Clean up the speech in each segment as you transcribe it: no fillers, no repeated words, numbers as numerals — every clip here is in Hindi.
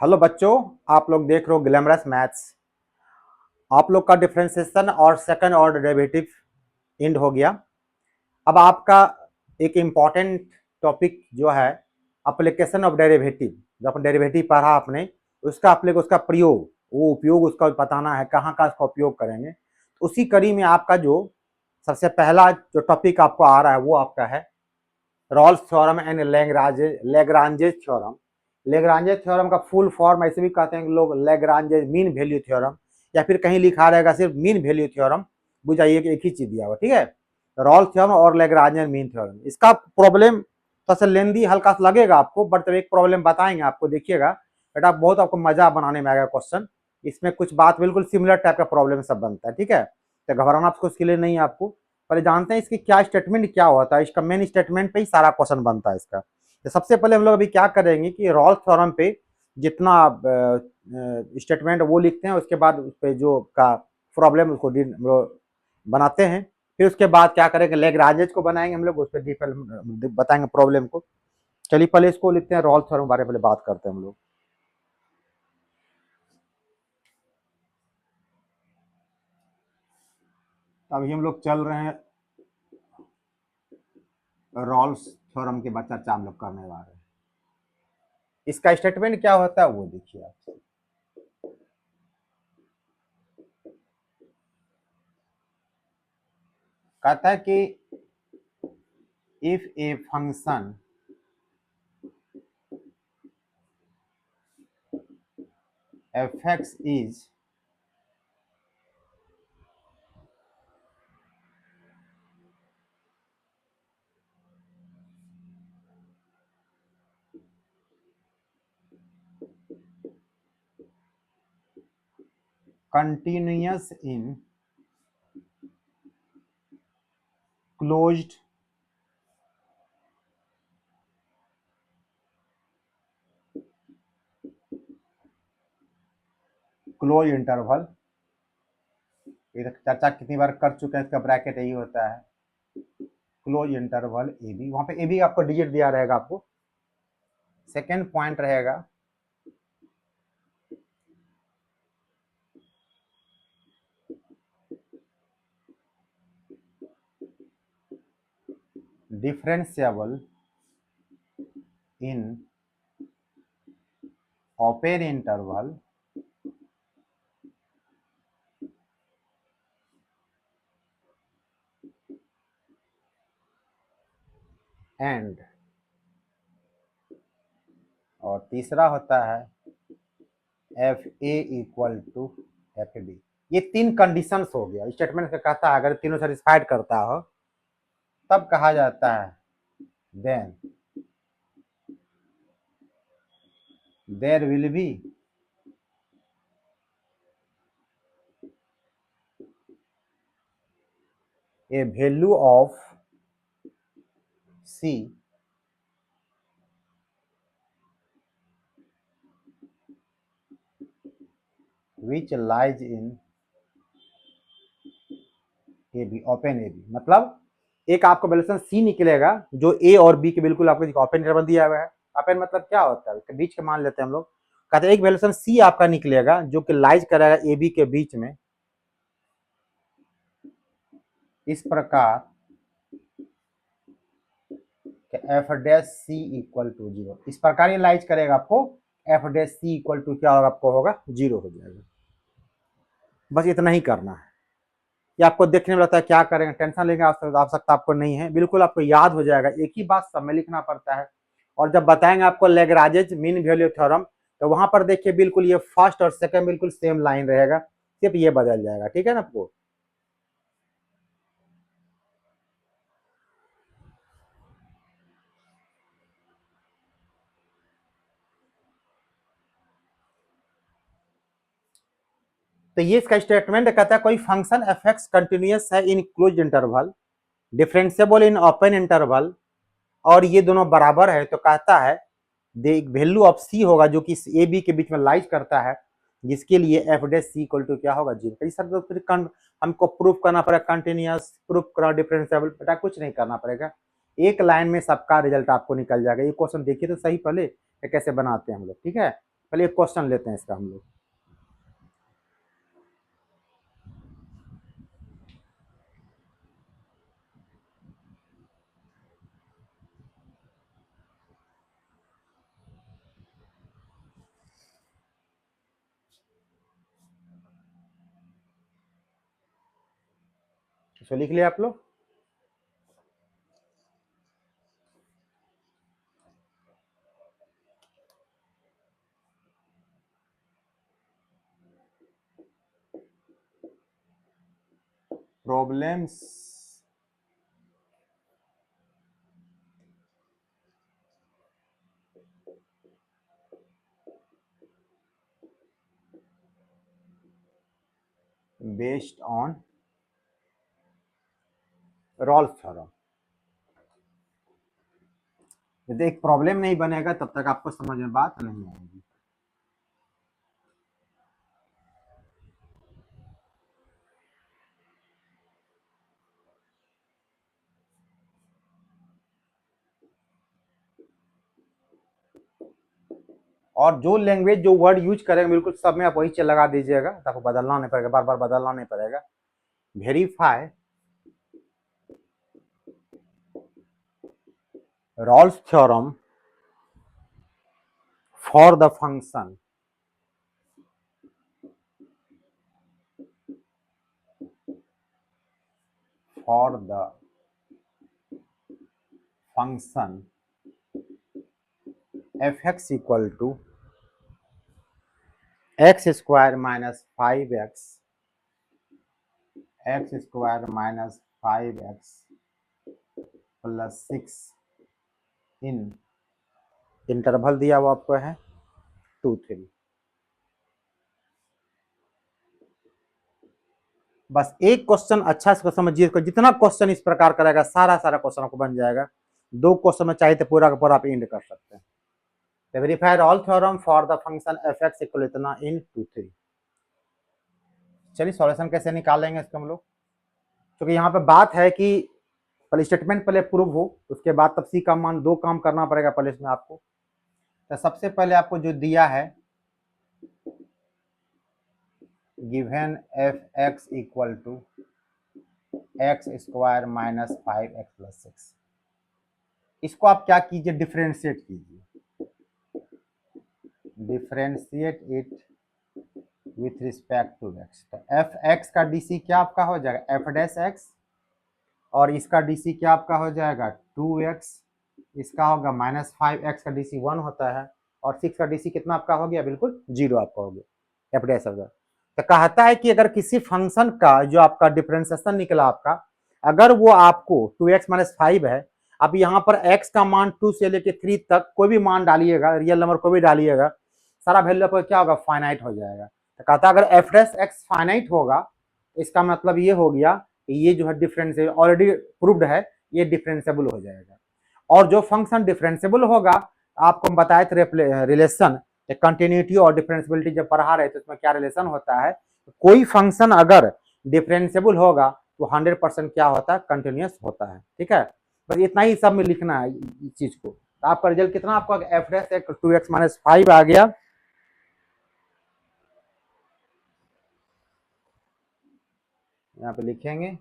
हेलो बच्चों, आप लोग देख रहे हो ग्लैमरस मैथ्स। आप लोग का डिफरेंशिएशन और सेकंड ऑर्डर डेरिवेटिव एंड हो गया। अब आपका एक इम्पॉर्टेंट टॉपिक जो है एप्लीकेशन ऑफ डेरिवेटिव। जो अपन डेरिवेटिव पढ़ा आपने, उसका उसका प्रयोग, वो उपयोग उसका बताना है, कहाँ का उसका उपयोग करेंगे। तो उसी कड़ी में आपका जो सबसे पहला जो टॉपिक आपको आ रहा है वो आपका है Rolle's theorem and Lagrange's theorem. Lagrange's theorem का फुल फॉर्म ऐसे भी कहते हैं लोग, लेग्रांजेस मीन वैल्यू थ्योरम, या फिर कहीं लिखा रहेगा सिर्फ मीन वैल्यू थ्योरम। बुझाइए कि एक ही चीज दिया हुआ, ठीक है। रॉल्स थ्योरम और लेग्रांजेस मीन थ्योरम, इसका प्रॉब्लम तो सा लेंदी हल्का सा लगेगा आपको, बट एक प्रॉब्लम बताएंगे आपको, देखिएगा बेटा, बहुत आपको मजा बनाने में आएगा क्वेश्चन। इसमें कुछ बात बिल्कुल सिमिलर टाइप का प्रॉब्लम सब बनता है, ठीक है। तो घबराना आपको उसके लिए नहीं है। आपको पहले जानते हैं इसकी क्या स्टेटमेंट क्या होता है। इसका मेन स्टेटमेंट पे ही सारा क्वेश्चन बनता है इसका। तो सबसे पहले हम लोग अभी क्या करेंगे कि रॉल्स थ्योरम पे जितना स्टेटमेंट वो लिखते हैं, उसके बाद उस पे जो का प्रॉब्लम उसको बनाते हैं। फिर उसके बाद क्या करेंगे, लेग्रांजेस को बनाएंगे हम लोग, उस पर बताएंगे प्रॉब्लम को। चलिए पहले इसको लिखते हैं, रॉल्स थ्योरम के बारे में पहले बात करते हैं हम लोग। अभी हम लोग चल रहे हैं रॉल्स थ्योरम की चर्चा हम लोग करने वाले हैं। इसका स्टेटमेंट क्या होता है वो देखिए आप। कहता है कि if a function fx is continuous in closed interval. ये चर्चा कितनी बार कर चुके हैं, इसका ब्रैकेट यही होता है, क्लोज इंटरवल ए बी। वहां पे ए बी आपको डिजिट दिया रहेगा आपको। सेकेंड पॉइंट रहेगा differentiable in open interval and, और तीसरा होता है F A equal to f d. ये तीन कंडीशंस हो गया स्टेटमेंट का। कहता है अगर तीनों सेटिस्फाइड करता हो तब कहा जाता है then there will be a value of c which lies in a b, open a b. मतलब एक आपका वैल्यूएशन सी निकलेगा जो ए और बी के बिल्कुल आपको ओपन इंटरवल दिया हुआ है। ओपन मतलब क्या होता है, इसके बीच के मान लेते हैं हम लोग। कहते हैं एक वैल्यूएशन सी आपका निकलेगा जो कि लाइज करेगा ए बी के बीच में, इस प्रकार f dash C equal to zero. इस प्रकार ये लाइज करेगा आपको, f dash C equal to क्या होगा, आपको होगा जीरो हो जाएगा। बस इतना ही करना है। ये आपको देखने में लगता है क्या करेंगे, टेंशन लेने की आवश्यकता आपको नहीं है, बिल्कुल आपको याद हो जाएगा। एक ही बात सब में लिखना पड़ता है। और जब बताएंगे आपको लेग्रांजेस मीन वैल्यू थ्योरम, तो वहां पर देखिए बिल्कुल ये फर्स्ट और सेकंड बिल्कुल सेम लाइन रहेगा, सिर्फ ये बदल जाएगा, ठीक है ना आपको। तो ये इसका स्टेटमेंट कहता है कोई फंक्शन एफ एक्स कंटिन्यूअस है in close interval, differentiable in open interval, और ये दोनों बराबर है, तो कहता है वैल्यू ऑफ सी होगा जो कि ए बी के बीच में लाइज करता है, जिसके लिए f dash C equal to क्या होगा, जीरो। इस सर फिर हमको प्रूफ करना पड़ेगा कंटिन्यूअस, प्रूफ करना डिफरेंशिएबल, बेटा कुछ नहीं करना पड़ेगा, एक लाइन में सबका रिजल्ट आपको निकल जाएगा। ये क्वेश्चन देखिए तो सही पहले कैसे बनाते हैं हम लोग, ठीक है। पहले एक क्वेश्चन लेते हैं इसका हम लोग। तो लिख लिया आप लोग। Problems based on Rolle's theorem. यदि एक प्रॉब्लम नहीं बनेगा तब तक आपको समझ में बात नहीं आएगी। और जो लैंग्वेज जो वर्ड यूज करेंगे बिल्कुल सब में आप वही चीज लगा दीजिएगा, तो आपको बदलना नहीं पड़ेगा, बार बार बदलना नहीं पड़ेगा। Verify Rolle's theorem for the function fx equal to x square minus 5x plus 6 in interval दिया हुआ आपको है 2, 3। बस एक क्वेश्चन अच्छा से समझिए, जितना क्वेश्चन इस प्रकार करेगा सारा क्वेश्चन आपको बन जाएगा। 2 क्वेश्चन में चाहिए तो पूरा का पूरा आप एंड कर सकते हैं। तो verify all theorem for the function fx equal इतना इन 2, 3। चलिए सॉल्यूशन कैसे निकालेंगे इसको हम लोग, क्योंकि यहाँ पे बात है कि पहले स्टेटमेंट पहले प्रूव हो, उसके बाद तब सी का मान 2 काम करना पड़ेगा पहले इसमें आपको। तो सबसे पहले आपको जो दिया है given fx equal to x square minus 5x plus 6, इसको आप क्या कीजिए, डिफ्रेंशिएट कीजिए, differentiate it with respect to x. तो एफ एक्स का डीसी क्या आपका हो जाएगा एफ डैश एक्स, और इसका डीसी क्या आपका हो जाएगा 2x, इसका होगा माइनस 5x का डीसी 1 होता है, और 6 का डीसी कितना आपका हो गया, बिल्कुल 0 आपका हो गया एफ डैश होगा। तो कहता है कि अगर किसी फंक्शन का जो आपका डिफरेंशिएशन निकला आपका, अगर वो आपको 2x माइनस 5 है, अब यहाँ पर x का मान 2 से लेके 3 तक कोई भी मान डालिएगा, रियल नंबर को भी डालिएगा, सारा वैल्यू पर क्या होगा, फाइनाइट हो जाएगा। तो कहता है अगर एफ डैश एक्स फाइनाइट होगा, इसका मतलब ये हो गया ये जो है डिफरेंस ऑलरेडी प्रूव्ड है, ये डिफरेंशिएबल हो जाएगा। और जो फंक्शन डिफरेंशिएबल होगा, आपको हम बताए थे रिलेशन कंटिन्यूटी और डिफरेंशिएबिलिटी जब पढ़ा रहे थे, उसमें क्या रिलेशन होता है, कोई फंक्शन अगर डिफरेंशिएबल होगा तो 100% क्या होता है, कंटिन्यूअस होता है। ठीक है, बस इतना ही सब में लिखना है इस चीज को। तो आपका रिजल्ट कितना आपका एफ डैश 2x माइनस 5 आ गया। यहाँ पे लिखेंगे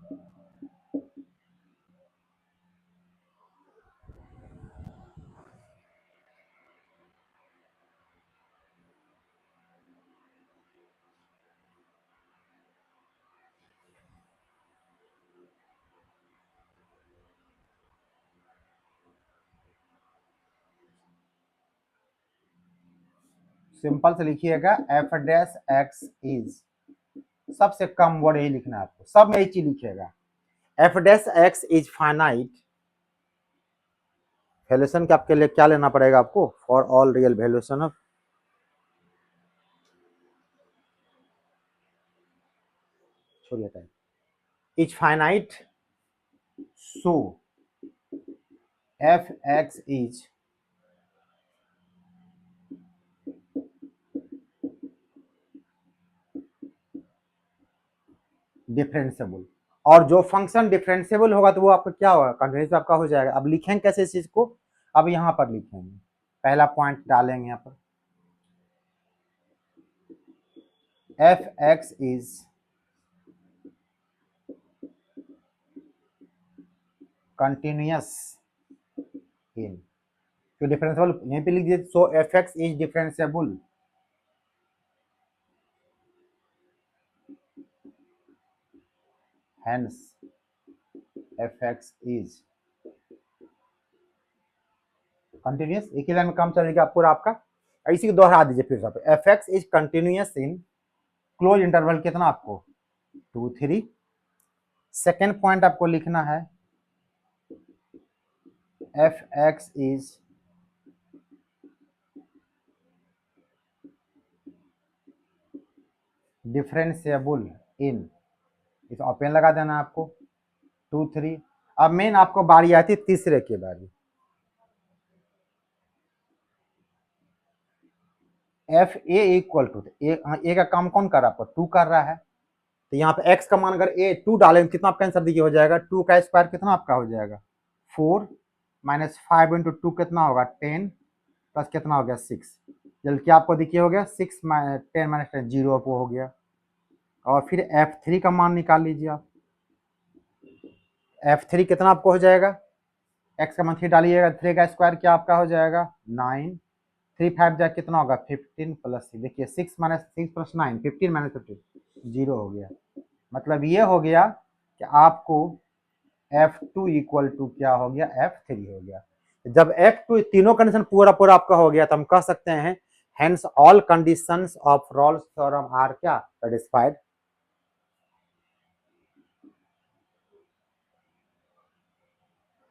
सिंपल से लिखिएगा एफ डैश एक्स इज, सबसे कम वर्ड यही लिखना है आपको, सब में यही चीज लिखिएगा, F dash X is finite. Valuation के आपके लिए क्या लेना पड़ेगा आपको, for all real valuation of, छोड़िए time, is finite, so F X is differentiable. और जो फंक्शन डिफरेंशिएबल होगा तो वो आपका क्या होगा, कंटिन्यूअस आपका हो जाएगा। अब लिखेंगे कैसे इस चीज को, अब यहाँ पर लिखेंगे, पहला पॉइंट डालेंगे यहाँ पर, F X is continuous in, तो डिफरेंशियल यहीं पे लिख दीजिए, so F X is differentiable, hence F X is continuous. एक ही लाइन में काम चलेगा पूरा आपका, इसी को दोहरा दीजिए फिर से, F X is continuous in close interval कितना आपको 2 3। सेकेंड पॉइंट आपको लिखना है एफ एक्स इज डिफरेंशिएबल इन, इस ओपन लगा देना आपको 2 3। अब मेन आपको बारी आती है तीसरे की बारी, एफ ए इक्वल टू ए का काम कौन कर रहा है आपको 2 कर रहा है, तो यहाँ पे x का मान अगर ए 2 डालेंगे कितना आपका आंसर देखिए हो जाएगा, 2 का स्क्वायर कितना आपका हो जाएगा 4 माइनस 5 इंटू 2 कितना होगा 10 प्लस कितना हो गया 6, जल्द क्या आपको देखिए हो गया 6 10 माइनस 10 जीरो हो गया। और फिर f3 का मान निकाल लीजिए आप, f3 कितना आपको हो जाएगा, x का मान 3 डालिएगा, 3 का स्क्वायर क्या आपका हो जाएगा 9, 3 5 जाए कितना होगा 15 प्लस देखिए 6 माइनस 6 प्लस 9 15 माइनस 15 जीरो हो गया। मतलब ये हो गया कि आपको F2 इक्वल टू क्या हो गया F3 हो गया। जब F2 तीनों कंडीशन पूरा पूरा आपका हो गया तो हम कह सकते हैं hence all conditions of Rolle's theorem are क्या satisfied.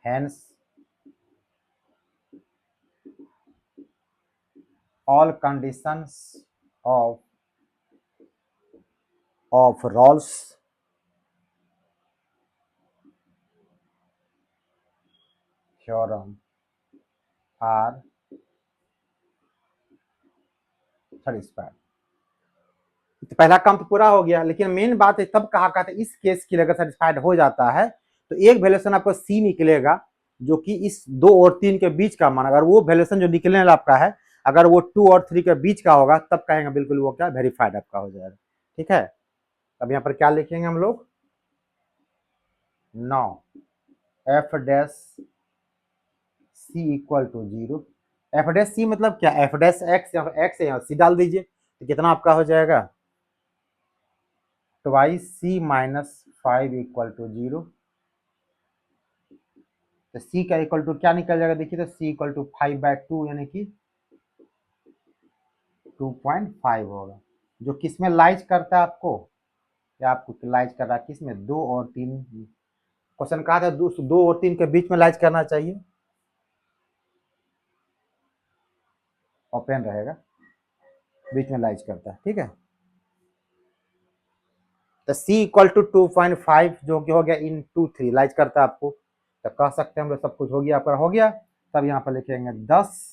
Hence all conditions of Rawls theorem are satisfied। तो पहला काम तो पूरा हो गया, लेकिन मेन बात है तब कहा था इस केस के लिए अगर सेटिस्फाइड हो जाता है तो एक वैल्यूएशन आपको सी निकलेगा जो कि इस 2 और 3 के बीच का मान, अगर वो वैल्यूएशन जो निकलने वाला आपका है अगर वो 2 और 3 के बीच का होगा तब कहेंगे बिल्कुल वो क्या वेरीफाइड आपका हो जाएगा। ठीक है, अब यहाँ पर क्या लिखेंगे हम लोग, no F dash C equal to 0, F dash C मतलब क्या एफ डैश एक्स, एक्स है सी डाल दीजिए तो कितना आपका हो जाएगा twice c minus 5 equal to 0। तो सी का इक्वल टू क्या निकल जाएगा देखिए, तो सी इक्वल टू 5/2 यानी कि 2.5 होगा, जो किस में लाइज करता है आपको, या आपको लाइज कर रहा है किस में 2 और 3, क्वेश्चन कहा था 2 और 3 के बीच में लाइज करना चाहिए, ओपन रहेगा बीच में लाइज करता है। ठीक है, तो c इक्वल टू 2.5 जो कि हो गया इन 2 3 लाइज करता है आपको, तो कह सकते हैं हम लोग सब कुछ हो गया आपका हो गया। तब यहाँ पर लिखेंगे 10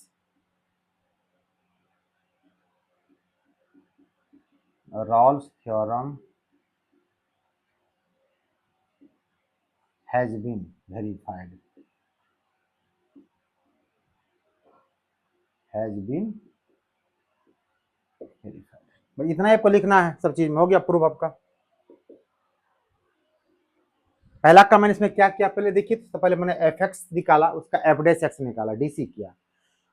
Rolle's theorem has been verified, has been verified. भाई इतना ही आपको लिखना है, सब चीज में हो गया प्रूफ आपका। पहला का मैंने इसमें क्या किया पहले देखिए, तो पहले मैंने एफ एक्स निकाला, उसका एफ डैश एक्स निकाला, डीसी किया,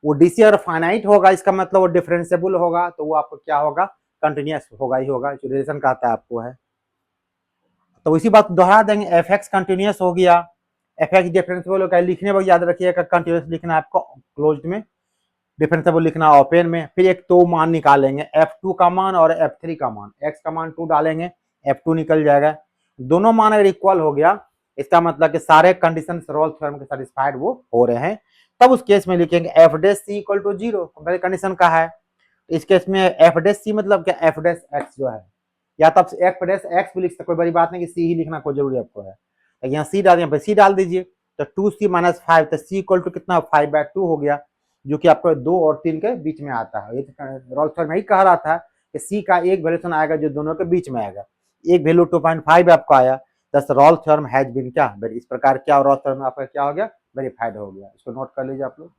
वो डीसी अगर फाइनाइट होगा इसका मतलब वो डिफरेंशिएबल होगा तो वो आपको क्या होगा कंटिन्यूअस होगा ही होगा, जो रिलेशन कहता है आपको है। तो इसी बात दोहरा देंगे, एफ एक्स कंटिन्यूअस हो गया, एफ एक्स डिफरेंशिएबल हो गया, लिखने वक्त याद रखिएगा कंटिन्यूअस लिखना है आपको क्लोज्ड में, डिफरेंशिएबल लिखना ओपन में, फिर एक तो मान निकालेंगे F2 का मान और F3 का मान, x का मान 2 डालेंगे F2 निकल जाएगा, दोनों मान अगर इक्वल हो गया इसका मतलब कि सारे कंडीशन रॉल्स थ्योरम के सेटिस्फाइड वो हो रहे हैं, तब उस केस में लिखेंगे f dash C equal to 0, पहले कंडीशन का है, इस केस में एफ डैश सी मतलब क्या एफ डैश एक्स जो है, या तब एफ डैश एक्स भी लिख सकते, कोई बड़ी बात नहीं कि सी ही लिखना कोई जरूरी आपको है, यहाँ सी डाल यहाँ पे सी डाल दीजिए, तो 2c माइनस 5 तो c इक्वल टू कितना 5/2 हो गया, जो कि आपको 2 और 3 के बीच में आता है। ये रॉल्स थ्योरम यही कह रहा था कि c का एक वैल्यूशन आएगा जो दोनों के बीच में आएगा, एक वैल्यू 2.5 आपको आया, दस रॉल्स थ्योरम हैज बीन क्या इस प्रकार क्या रॉल्स थ्योरम आपका क्या हो गया वेरीफाइड हो गया। इसको नोट कर लीजिए आप लोग।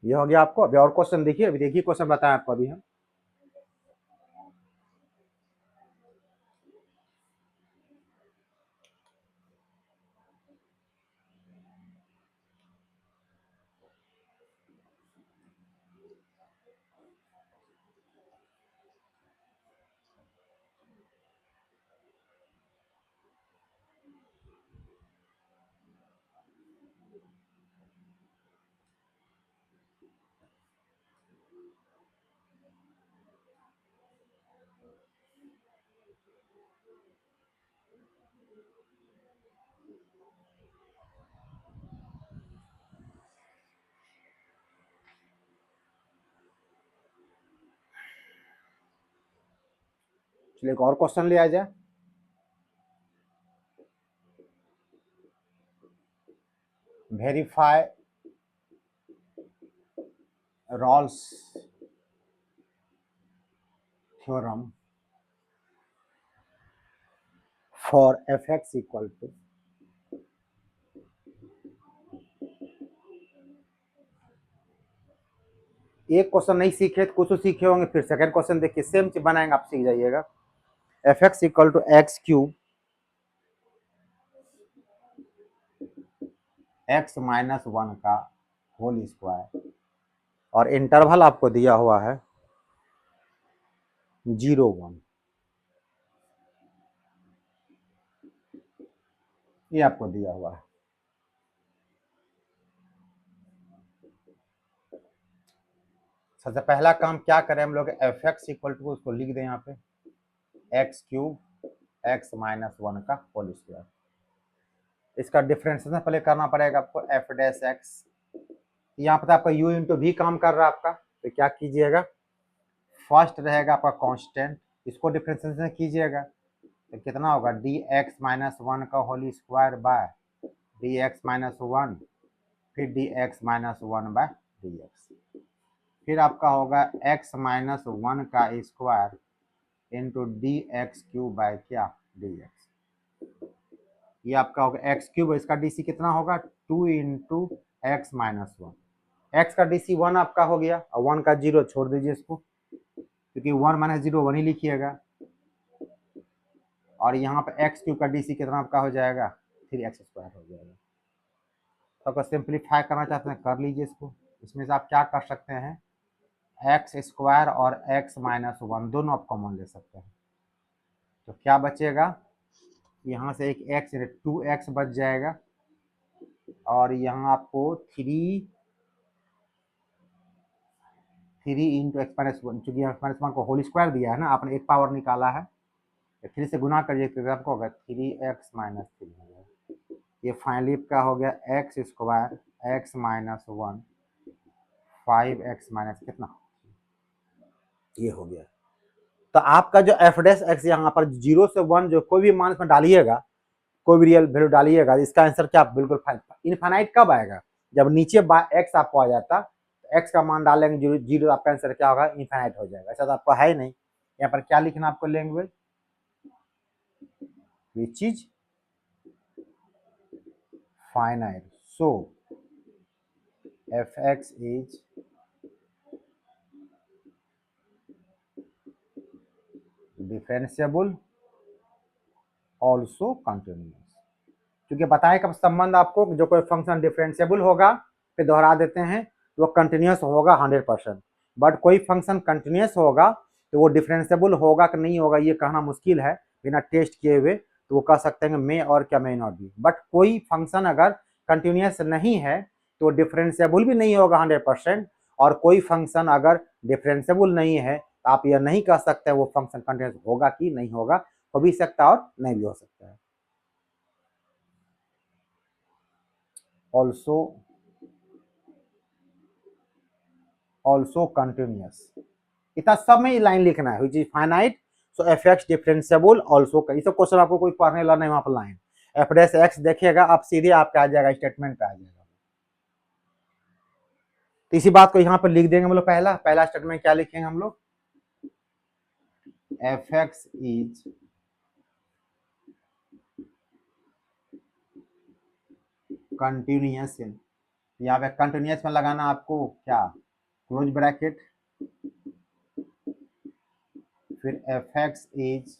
ये हो गया आपको। अभी और क्वेश्चन देखिए, अभी देखिए क्वेश्चन बताएं आपको अभी हम। चलिए एक और क्वेश्चन ले आ जाए। Verify Rolle's theorem for f x equal to, एक क्वेश्चन नहीं सीखे तो कुछ तो सीखे होंगे, फिर सेकंड क्वेश्चन देखिए सेम चीज बनाएंगे, आप सीख जाइएगा। F x equal to x cube x minus one का होल स्क्वायर, और इंटरवल आपको दिया हुआ है 0, 1, ये आपको दिया हुआ है। सबसे पहला काम क्या करें हम लोग, एफ एक्स इक्वल टू उसको लिख दें यहाँ पे x cube x minus one का होल स्क्वायर। इसका डिफरेंशिएशन पहले करना पड़ेगा आपको, एफ डैश एक्स, यहाँ पर आपका यू इंटू भी काम कर रहा है आपका, तो क्या कीजिएगा, फर्स्ट रहेगा आपका कांस्टेंट, इसको डिफरेंशिएशन कीजिएगा तो कितना होगा, डी एक्स माइनस वन का whole square by D X minus one, फिर D X minus one by D X, फिर आपका होगा एक्स माइनस वन का square into D X cube by क्या डी एक्स, ये आपका होगा एक्स क्यूब, इसका डी सी कितना होगा 2 into X minus one, X का डी सी 1 आपका हो गया, और 1 का 0 छोड़ दीजिए इसको, क्योंकि 1 माइनस 0 1 ही लिखिएगा, और यहाँ पे एक्स क्यूब का डी सी कितना आपका हो जाएगा 3x स्क्वायर हो जाएगा। तो अगर सिंप्लीफाई करना चाहते हैं कर लीजिए इसको, इसमें से आप क्या कर सकते हैं, एक्स स्क्वायर और एक्स माइनस वन दोनों आप कॉमन ले सकते हैं, तो क्या बचेगा, यहाँ से एक एक्स 2x बच जाएगा, और यहाँ आपको 3 इंटू एक्स माइनस वन, चूंकि एक्स माइनस वन को होल स्क्वायर दिया है ना, आपने एक पावर निकाला है, तो 3 से गुना करिए तो आपको होगा 3x माइनस 3, ये फाइनली क्या हो गया x square x minus one 5x minus कितना, ये हो गया। तो आपका जो एफ डैश एक्स यहाँ पर 0 से 1 जो कोई भी मान इसमें डालिएगा, कोई भी रियल वैल्यू डालिएगा, इसका आंसर क्या बिल्कुल इनफाइनाइट कब आएगा, जब नीचे एक्स आपको आ जाता, तो एक्स का मान डालेंगे 0, आपका आंसर क्या होगा इनफाइनाइट हो जाएगा, ऐसा तो आपको है ही नहीं। यहाँ पर क्या लिखना आपको language, which is finite, so F X is differentiable also continuous, क्योंकि बताएं कब संबंध आपको, जो कोई फंक्शन डिफरेंशिएबल होगा, फिर दोहरा देते हैं, तो वो कंटिन्यूअस होगा 100%, बट कोई फंक्शन कंटिन्यूअस होगा तो वो डिफरेंशिएबल होगा कि नहीं होगा ये कहना मुश्किल है बिना टेस्ट किए हुए, तो वो कह सकते हैं मे और क्या मे नॉट बी, बट कोई फंक्शन अगर कंटिन्यूअस नहीं है तो डिफरेंशिएबल भी नहीं होगा 100%, और कोई फंक्शन अगर डिफरेंशिएबल नहीं है तो आप यह नहीं कह सकते वो फंक्शन कंटिन्यूअस होगा कि नहीं होगा, हो भी सकता है और नहीं भी हो सकता है। ऑल्सो कंटिन्यूअस, इतना सब में लाइन लिखना है, which is finite, so F x differentiable also, ये सब क्वेश्चन आपको कोई पढ़ने ला नहीं वहां पर लाइन, एफ डैश एक्स देखिएगा आप सीधे आपका आ जाएगा स्टेटमेंट पे आ जाएगा, तो इसी बात को यहाँ पर लिख देंगे हम लोग, पहला पहला स्टेटमेंट क्या लिखेंगे हम लोग, एफ एक्स इज कंटिन्यूअस यहाँ पे कंटिन्यूस में लगाना आपको क्या, क्लोज ब्रैकेट, फिर एफ एक्स इज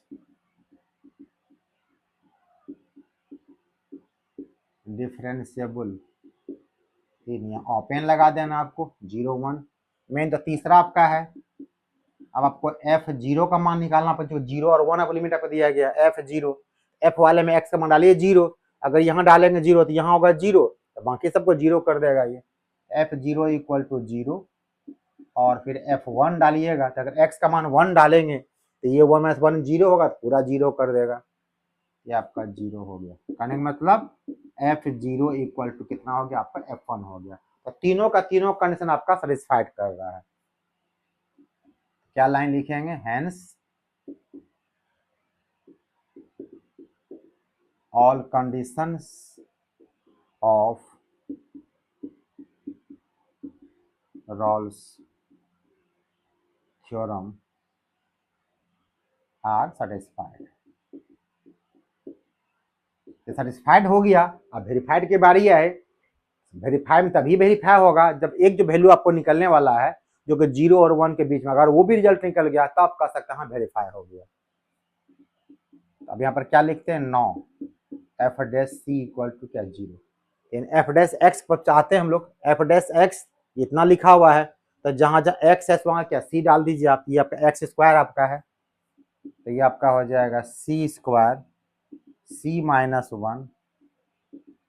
डिफरेंशिएबल इन, यहाँ ओपन लगा देना आपको 0 1। मेन तो तीसरा आपका है। अब आपको एफ जीरो का मान निकालना पड़ेगा, 0 और 1 आपको लिमिट आपको दिया गया एफ जीरो। एफ वाले में एक्स का मान डालिए 0, अगर यहाँ डालेंगे 0 तो यहाँ होगा 0, तो बाकी सबको 0 कर देगा ये। एफ जीरो इक्वल टू 0, और फिर एफ वन डालिएगा, तो अगर एक्स का मान 1 डालेंगे तो ये 1 - 1 0 होगा, तो पूरा 0 कर देगा। ये आपका 0 हो गया। कहने का मतलब एफ जीरो इक्वल टू कितना हो गया आपका, F1 हो गया। तो तीनों का तीनों कंडीशन आपका सेटिस्फाइड कर रहा है। क्या लाइन लिखेंगे, hence all conditions of Rawls theorem are satisfied। Satisfied हो गया। अब वेरीफाइड की बारी है। वेरीफाई में तभी वेरीफाई होगा जब एक जो वैल्यू आपको निकलने वाला है जो कि 0 और 1 के बीच में, अगर वो भी रिजल्ट निकल गया तब आप कह सकते हैं हाँ वेरीफाई हो गया। अब यहाँ पर क्या लिखते हैं, 9 f dash C equal to क्या, 0। इन एफ डैश एक्स पर चाहते हैं हम लोग, एफ डैश एक्स इतना लिखा हुआ है, तो जहां जहां एक्स है वहां क्या सी डाल दीजिए आप। ये आपका एक्स स्क्वायर आपका है, तो ये आपका हो जाएगा C square C minus 1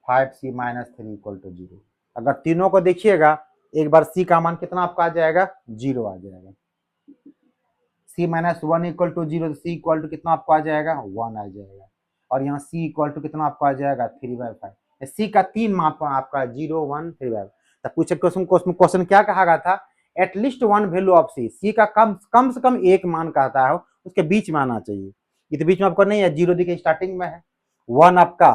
5c - 3 equal to 0। अगर तीनों को देखिएगा एक बार c का मान कितना आपका आ जाएगा, 0 आ जाएगा। c - 1 इक्वल टू 0, तो c इक्वल टू कितना आपको आ जाएगा, 1 आ जाएगा। और यहाँ c इक्वल टू कितना आपको आ जाएगा, 3/5। c का 3 मान आपका 0 1 3/5। तो पूछे क्वेश्चन क्या कहा गया था, एटलीस्ट 1 वैल्यू ऑफ c का कम से कम एक मान कहता है उसके बीच में आना चाहिए। ये तो बीच में आपको नहीं है, 0 देखिए स्टार्टिंग में है, 1 आपका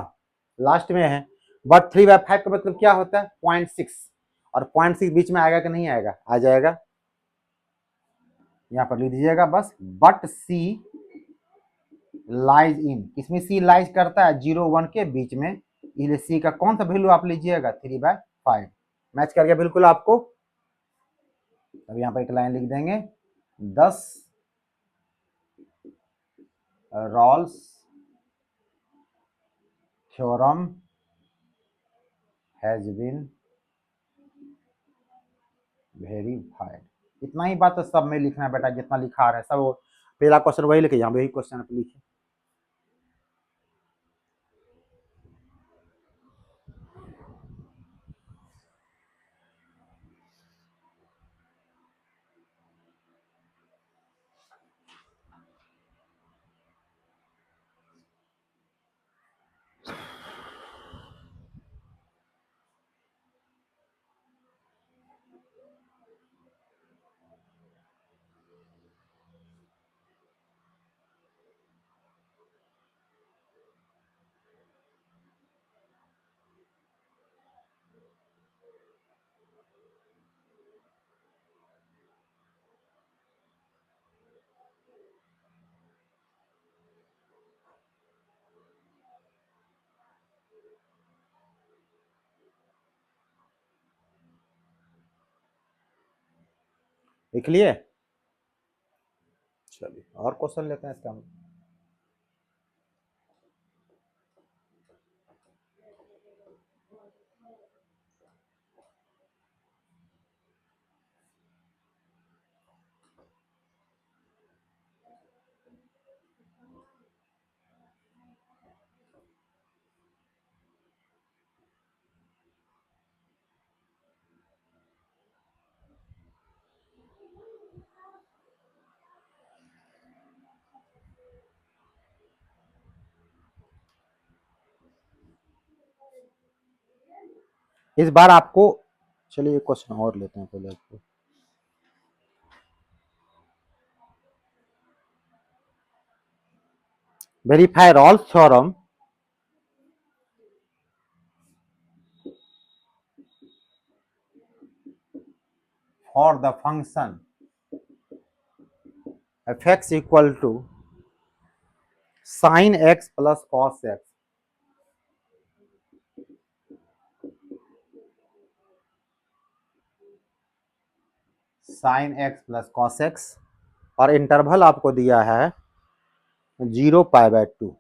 लास्ट में है, बट 3/5 का मतलब क्या होता है, 0.6, और 0.6 बीच में आएगा कि नहीं आएगा, आ जाएगा। यहाँ पर लिख दीजिएगा बस, बट सी लाइज इन, किसमें सी लाइज करता है, 0 1 के बीच में, इसलिए सी का कौन सा वैल्यू आप लीजिएगा, 3/5। मैच कर गया बिल्कुल आपको। अब यहाँ पर एक लाइन लिख देंगे, 10 Rolle's theorem has been verified. इतना ही बात तो सब में लिखना है बेटा, जितना लिखा रहा है सब पहला क्वेश्चन वही लिखे, यहाँ वही क्वेश्चन लिखे। लिख लिए, चलिए और क्वेश्चन लेते हैं इसका। इस बार आपको, चलिए क्वेश्चन और लेते हैं पहले आपको। Verify Rolle's theorem for the function f(x) equal to sin x plus cos x। Sine x plus cos x, और इंटरवल आपको दिया है 0π/2।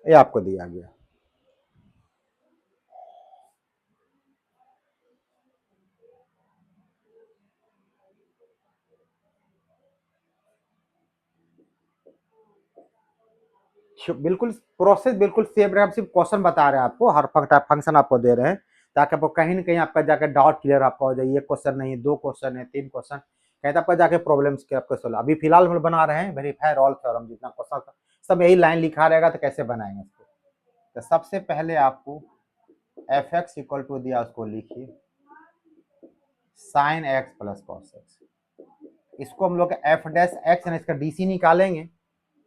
ये आपको दिया गया। बिल्कुल प्रोसेस बिल्कुल सेम रहेगा, सिर्फ क्वेश्चन बता रहे हैं आपको, हर फंक्शन आपको दे रहे हैं ताकि आपको कहीं ना कहीं आपका जाकर डाउट क्लियर आपका हो जाए। ये क्वेश्चन नहीं, 2 क्वेश्चन है, 3 क्वेश्चन, कहते आपका जाके प्रॉब्लम्स के आपको सोल्व। अभी फिलहाल हम लोग बना रहे हैं वेरीफाई ऑल थ्योरम, जितना क्वेश्चन था सब यही लाइन लिखा रहेगा, तो कैसे बनाएंगे इसको। तो सबसे पहले आपको एफ एक्स इक्वल टू दिया, उसको लिखिए sign x plus cos x. इसको हम लोग एफ डैश एक्स है, इसका डीसी निकालेंगे,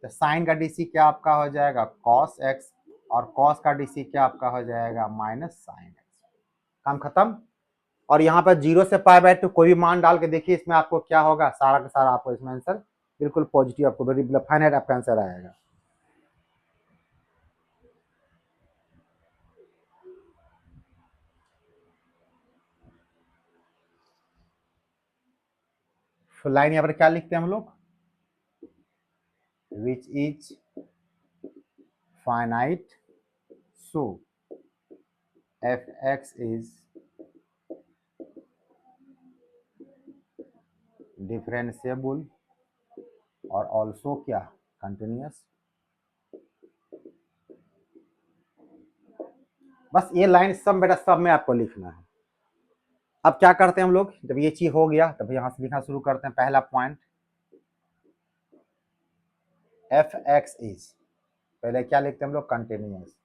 तो साइन का डीसी क्या आपका हो जाएगा कॉस एक्स, और कॉस का डीसी क्या आपका हो जाएगा माइनस साइन एक्स। काम खत्म। और यहाँ पर 0 से π/2 कोई भी मान डाल के देखिए, इसमें आपको क्या होगा, सारा का सारा आपको इसमें आंसर बिल्कुल पॉजिटिव आपको फाइनाइट आपका आंसर आएगा। तो लाइन यहाँ पर क्या लिखते हैं हम लोग, which is finite so F X is differentiable और ऑल्सो क्या कंटिन्यूअस। बस ये लाइन सब बेटा सब में आपको लिखना है। अब क्या करते हैं हम लोग, जब ये चीज हो गया तब यहां से लिखना शुरू करते हैं। पहला पॉइंट एफ एक्स इज, पहले क्या लिखते हैं हम लोग कंटिन्यूअस।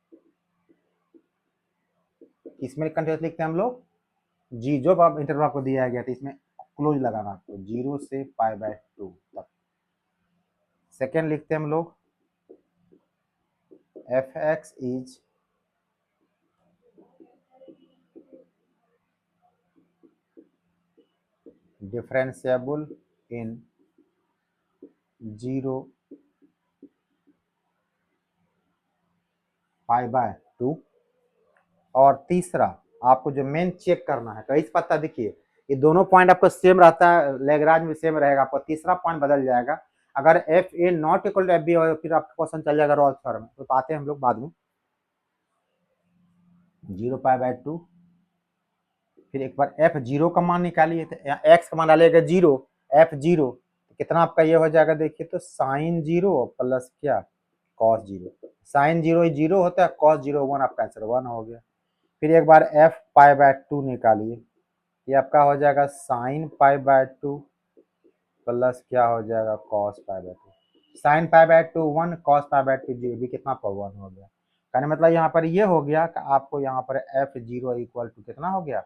इसमें कंटिन्यूअस लिखते हैं हम लोग जी, जो इंटरवल आपको दिया गया था इसमें क्लोज लगाना आपको 0 से π/2 तक। सेकेंड लिखते हैं हम लोग एफ एक्स इज डिफरेंशिएबल इन 0 π/2। और तीसरा आपको जो मेन चेक करना है, कई पता देखिए ये दोनों पॉइंट आपको सेम रहता है, लैग्रांज में सेम रहेगा, आपको तीसरा पॉइंट बदल जाएगा। अगर f A not equal to F b हो फिर आपका क्वेश्चन चल जाएगा रॉल्स थ्योरम, तो आते हैं हम लोग बाद में 0π/2। फिर एक बार एफ जीरो का मान निकालिए, तो एक्स का मान डालिएगा 0, एफ जीरो कितना आपका ये हो जाएगा, देखिए तो साइन 0 प्लस क्या कॉस 0। साइन 0 0 होता है, कॉस 0 1, आपका आंसर 1 हो गया। फिर एक बार एफ π/2 निकालिए, ये आपका हो जाएगा साइन π/2 प्लस क्या हो जाएगा कॉस π/2। साइन π/2 1, कॉस π/2 0, भी कितना पर 1 हो गया। कहने मतलब यहाँ पर ये हो गया कि आपको यहाँ पर एफ जीरो इक्वल टू कितना हो गया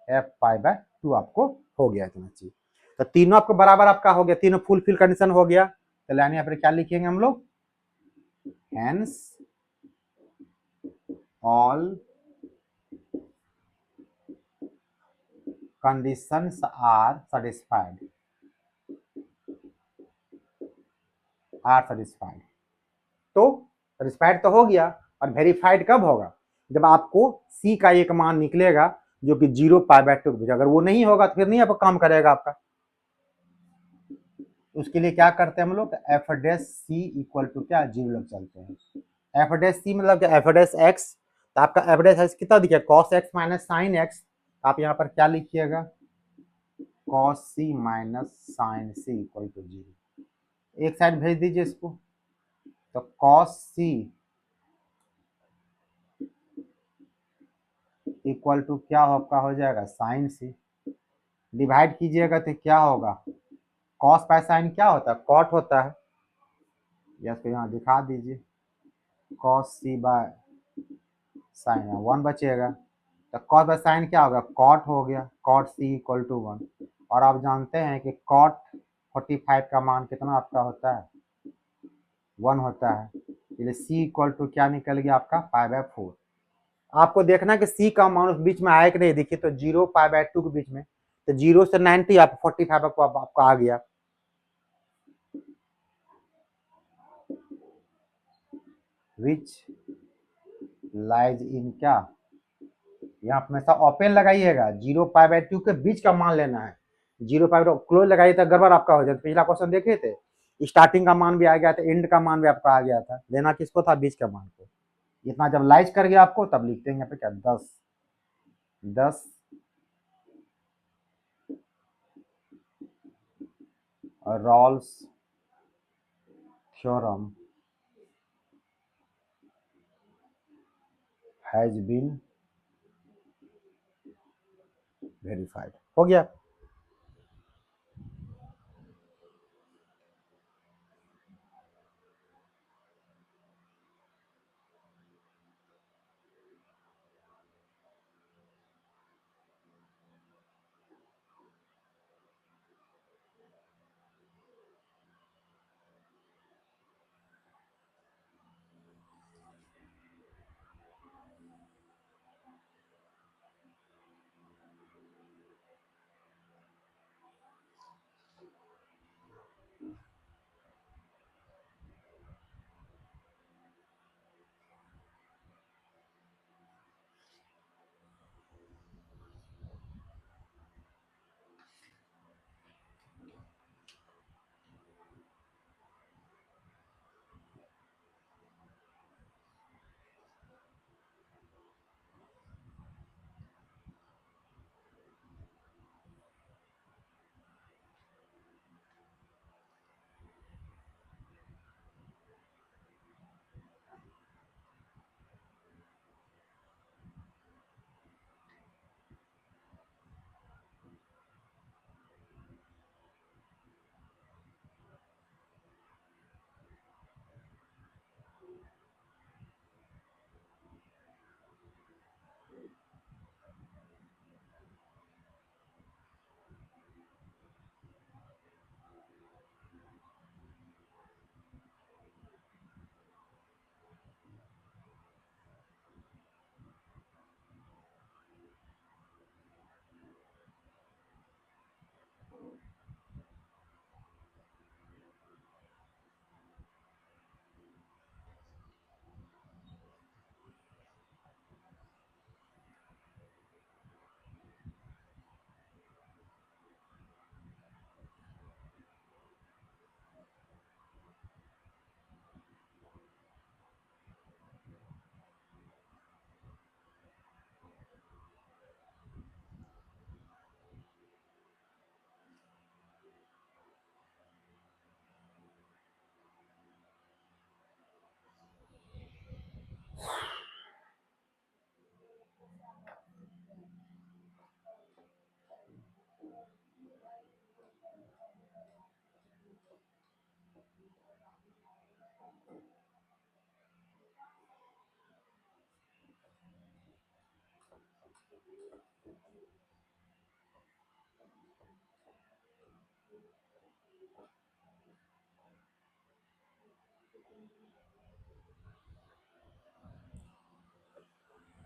एफ π/2 आपको हो गया इतना चीज। तो तीनों आपको बराबर आपका हो गया, तीनों फुलफिल कंडीशन हो गया। तो यहाँ पर क्या लिखेंगे हम लोग, hence all conditions are satisfied, तो satisfied तो हो गया। और वेरीफाइड कब होगा, जब आपको सी का एक मान निकलेगा जो कि 0π/2 के, अगर वो नहीं होगा तो फिर नहीं आपको काम करेगा आपका। उसके लिए क्या करते हैं हम लोग, f dash C equal to क्या 0 लग चलते हैं। एफ डैश सी मतलब एफ डैश एक्स, तो आपका एफ डैश एक्स कितना दिखेगा cos x minus sine x. आप यहाँ पर क्या लिखिएगा cos c minus sine C equal to 0। एक साइड भेज दीजिए इसको, तो कॉस सी इक्वल टू क्या आपका हो जाएगा साइन सी, डिवाइड कीजिएगा तो क्या होगा कॉस बाय साइन क्या होता है कॉट होता है, इसको यहाँ दिखा दीजिए कॉस सी बाय साइन 1 बचेगा, तो कॉस बाय साइन क्या होगा कॉट हो गया, कॉट सी इक्वल टू 1। और आप जानते हैं कि कॉट 45 का मान कितना आपका होता है 1 होता है, इसलिए सी इक्वल टू क्या निकल गया आपका π/4। आपको देखना कि सी का मान उस बीच में आया कि नहीं, देखिए तो 0 π/2 के बीच में, तो 0 से 90 आप 45 आपका आ गया। विच लाइज इन क्या, यहाँ पे हमेशा ओपन लगाइएगा, 0 π/2 के बीच का मान लेना है। 0 π/2 क्लोज लगाइए तो गड़बड़ आपका हो जाता। पिछला क्वेश्चन देखे थे, स्टार्टिंग का मान भी आ गया था, एंड का मान भी आपका आ गया था, लेना किसको था, बीच का मान को। इतना जब लाइज कर गया आपको तब लिखते हैं यहाँ पे क्या, 10। 10 Rolle's theorem has been verified, हो गया।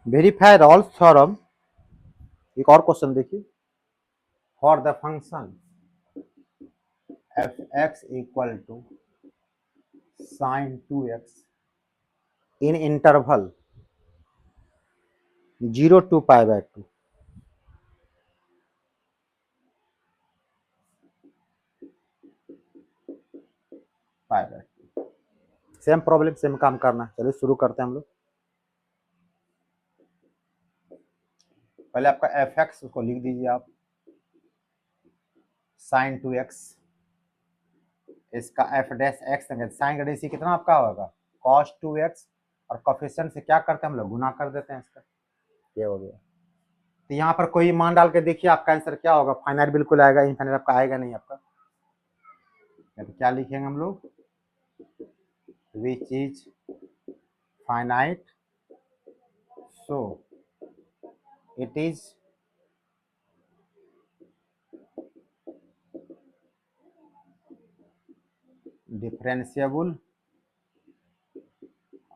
Verify Rolle's theorem. एक और क्वेश्चन देखिए, for the function F x equal to sine 2x in interval 0 to π/2, π/2। Same problem, same काम करना है। चलिए शुरू करते हैं हम लोग। पहले आपका एफ एक्स उसको लिख दीजिए आप, साइन 2x, इसका एफ डैश एक्स, साइन का डैश कितना आपका होगा, कॉस 2x, और कोफिशिएंट से क्या करते हैं हम लोग, गुना कर देते हैं इसका, ये हो गया। तो यहाँ पर कोई मान डाल के देखिए आपका आंसर क्या होगा, फाइनाइट बिल्कुल आएगा, इनफाइनाइट आपका आएगा नहीं आपका। तो क्या लिखेंगे हम लोग, which is finite, so it is differentiable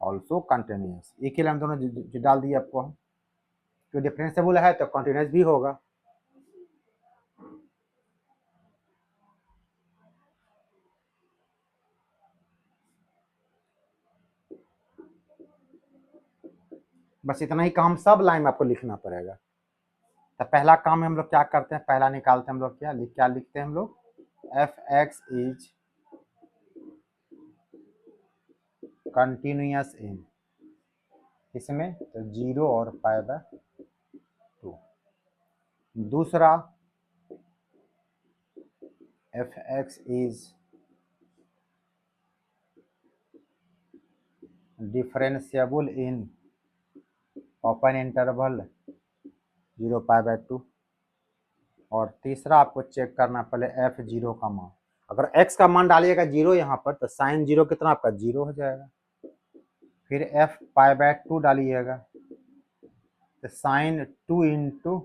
also continuous. एक ही लाइन दोनों जो डाल दिए आपको हम, तो डिफरेंशिएबल है तो कंटिन्यूस भी होगा। बस इतना ही काम सब लाइन में आपको लिखना पड़ेगा। तो पहला काम हम लोग क्या करते हैं, पहला निकालते हैं हम लोग क्या लिखते हैं हम लोग, एफ एक्स इज कंटिन्यूअस इन, इसमें तो 0 और π/2। दूसरा F X is differentiable in open interval 0 π/2। और तीसरा आपको चेक करना पहले f0 का मान, अगर x का मान डालिएगा 0 यहाँ पर तो साइन 0 कितना आपका 0 हो जाएगा। फिर f π/2 डालिएगा तो साइन 2 इंटू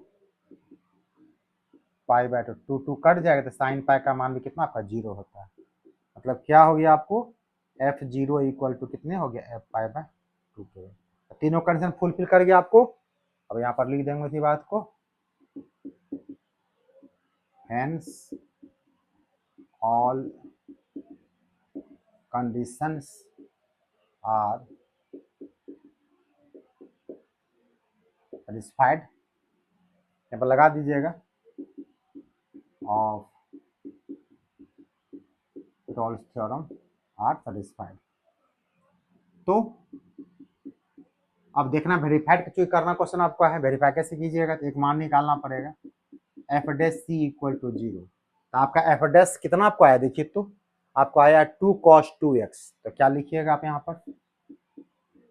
π/2, 2 कट जाएगा तो साइन पाई का मान भी कितना आपका 0 होता है। मतलब क्या हो गया आपको, f0 इक्वल टू कितने हो गया, f π/2 के। तीनों कंडीशन फुलफिल कर गया आपको। अब यहाँ पर लिख देंगे इसी बात को, hence all conditions are satisfied, यहाँ पर लगा दीजिएगा, of Rolle's theorem are satisfied. तो अब देखना वेरीफाइड क्यों करना क्वेश्चन आपका है, वेरीफाई कैसे कीजिएगा, तो एक मान निकालना पड़ेगा f dash C equal to 0। तो आपका एफ डैश कितना आपको आया, देखिए तो आपको आया 2 cos 2x, तो क्या लिखिएगा आप यहाँ पर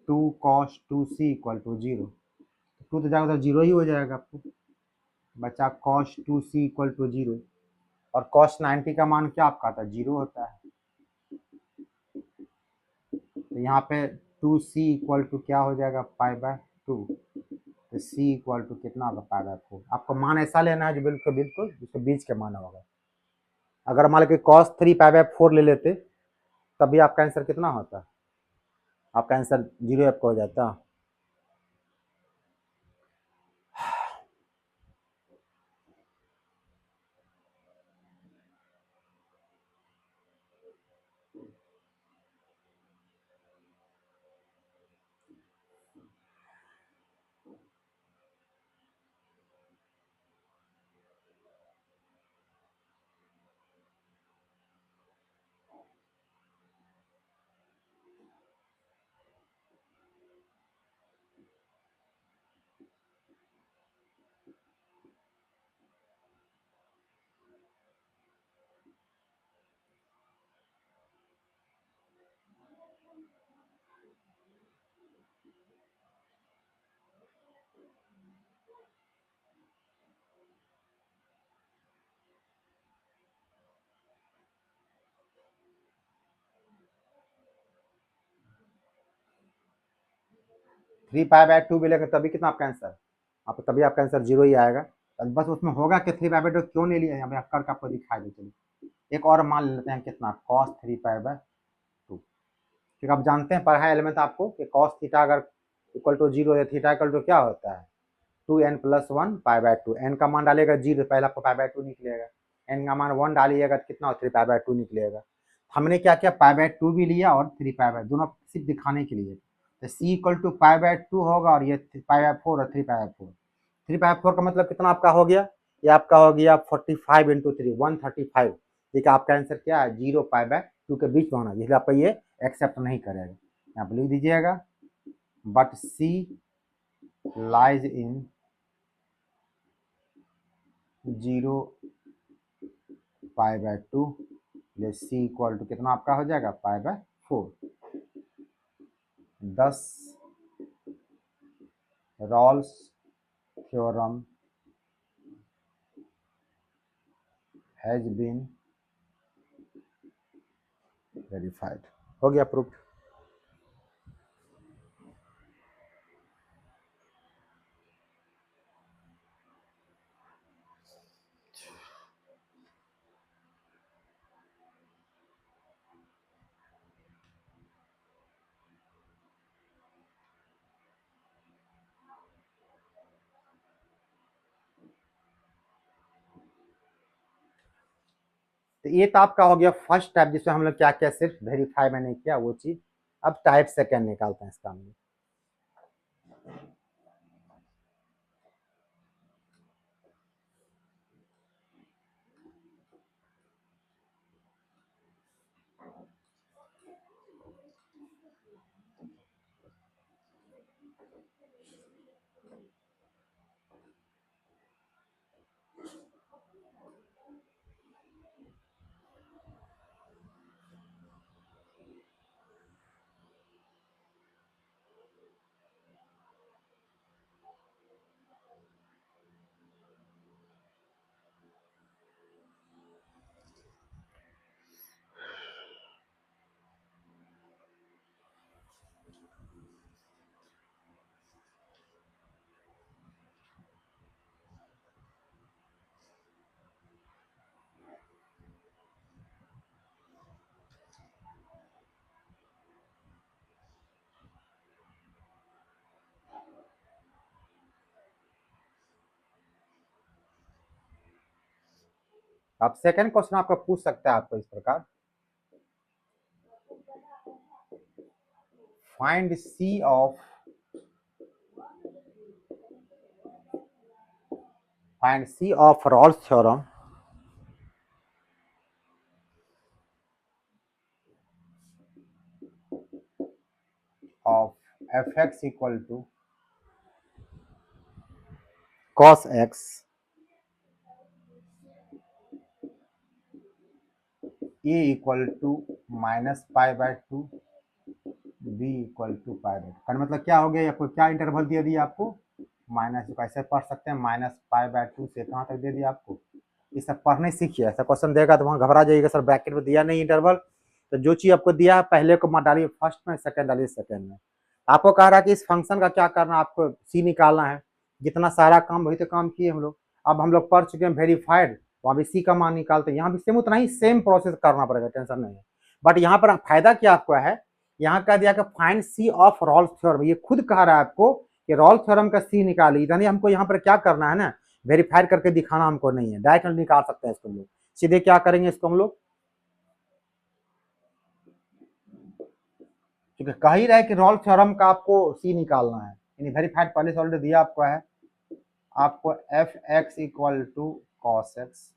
2 cos 2c इक्वल टू 0, 2 तो जाएगा तो 0 ही हो जाएगा आपको, बचा cos 2c इक्वल टू 0। और cos 90 का मान क्या आपका आता है, 0 होता है। तो यहाँ पे 2c इक्वल टू क्या हो जाएगा, π/2, तो c इक्वल टू कितना होगा, π/4। आपको मान ऐसा लेना है जो बिल्कुल बिल्कुल उसके बीच के मान होगा। अगर मान लो कि cos 3 π/4 ले लेते तभी आपका आंसर कितना होता, आपका आंसर 0 आपका हो जाता। 3 π/2 मिलेगा तभी कितना आपका आंसर, आप तभी आपका आंसर 0 ही आएगा। बस उसमें होगा कि 3 π/2 क्यों नहीं लिया, यहाँ पे करके आपको दिखाई दे। चलिए एक और मान लेते हैं कितना, cos 3 π/2, क्योंकि आप जानते हैं पढ़ाई एलिमेंट आपको कि cos थीटा अगर इक्वल टू 0 है, थीटा इक्वल टू क्या होता है 2n+1 π/2। n का मान डालेगा 0, पहले आपको π/2 निकलेगा, n का मान 1 डालिएगा तो कितना 3 π/2 निकलेगा। हमने क्या किया, π/2 भी लिया और 3 π/2 दोनों सिर्फ दिखाने के लिए। तो c इक्वल टू π/2 होगा और ये π/4 और 3 π/4। 3 π/4 का मतलब कितना आपका हो गया, ये आपका हो गया 45 इंटू 3 135। देखिए आपका आंसर क्या है, 0 π/2 के बीच में होना, इसलिए आपका ये एक्सेप्ट नहीं करेगा। यहाँ पर लिख दीजिएगा, but c lies in 0 π/2, c equal to कितना आपका हो जाएगा π/4। 10 Rolle's theorem has been verified, हो गया प्रूफ। तो ये तो आपका हो गया फर्स्ट टाइप, जिसमें हम लोग क्या क्या सिर्फ वेरीफाई मैंने किया वो चीज। अब टाइप सेकेंड निकालते हैं इसका हम लोग। अब सेकंड क्वेश्चन आपका पूछ सकता है आपको इस प्रकार, find c of Rolle's theorem of fx equal to cos x a equal to minus pi by two b equal to pi by two, मतलब क्या हो गया, आपको क्या इंटरवल दे दिया आपको, माइनस, कैसे पढ़ सकते हैं, माइनस पाई बाय टू से कहाँ तक दे दिया आपको। ये सब पढ़ने सीखिए, ऐसा क्वेश्चन देगा तो वहाँ घबरा जाइएगा, सर ब्रैकेट में दिया नहीं इंटरवल, तो जो चीज आपको दिया पहले को मत डालिए फर्स्ट में, सेकंड डालिए सेकंड में। आपको कह रहा है कि इस फंक्शन का क्या करना, आपको सी निकालना है, जितना सारा काम वही तो काम किए हम लोग। अब हम लोग पढ़ चुके हैं वेरीफाइड, वहाँ भी सी का मान निकालते हैं, यहाँ भी सेम उतना ही सेम प्रोसेस करना पड़ेगा, टेंशन नहीं है। बट यहाँ पर फायदा क्या आपको है, यहाँ कह दिया कि find c of Rolle's theorem, ये खुद कह रहा है आपको कि रॉल्स थ्योरम का सी निकालिए, यानी हमको यहाँ पर क्या करना है ना, वेरीफाइड करके दिखाना हमको नहीं है, डायरेक्ट निकाल सकते हैं इसको हम लोग। सीधे क्या करेंगे इसको हम लोग, क्योंकि कह ही रहे कि रॉल्स थ्योरम का आपको सी निकालना है, यानी वेरीफाइड पहले से ऑलरेडी दिया आपको है, आपको f x equal to cos x,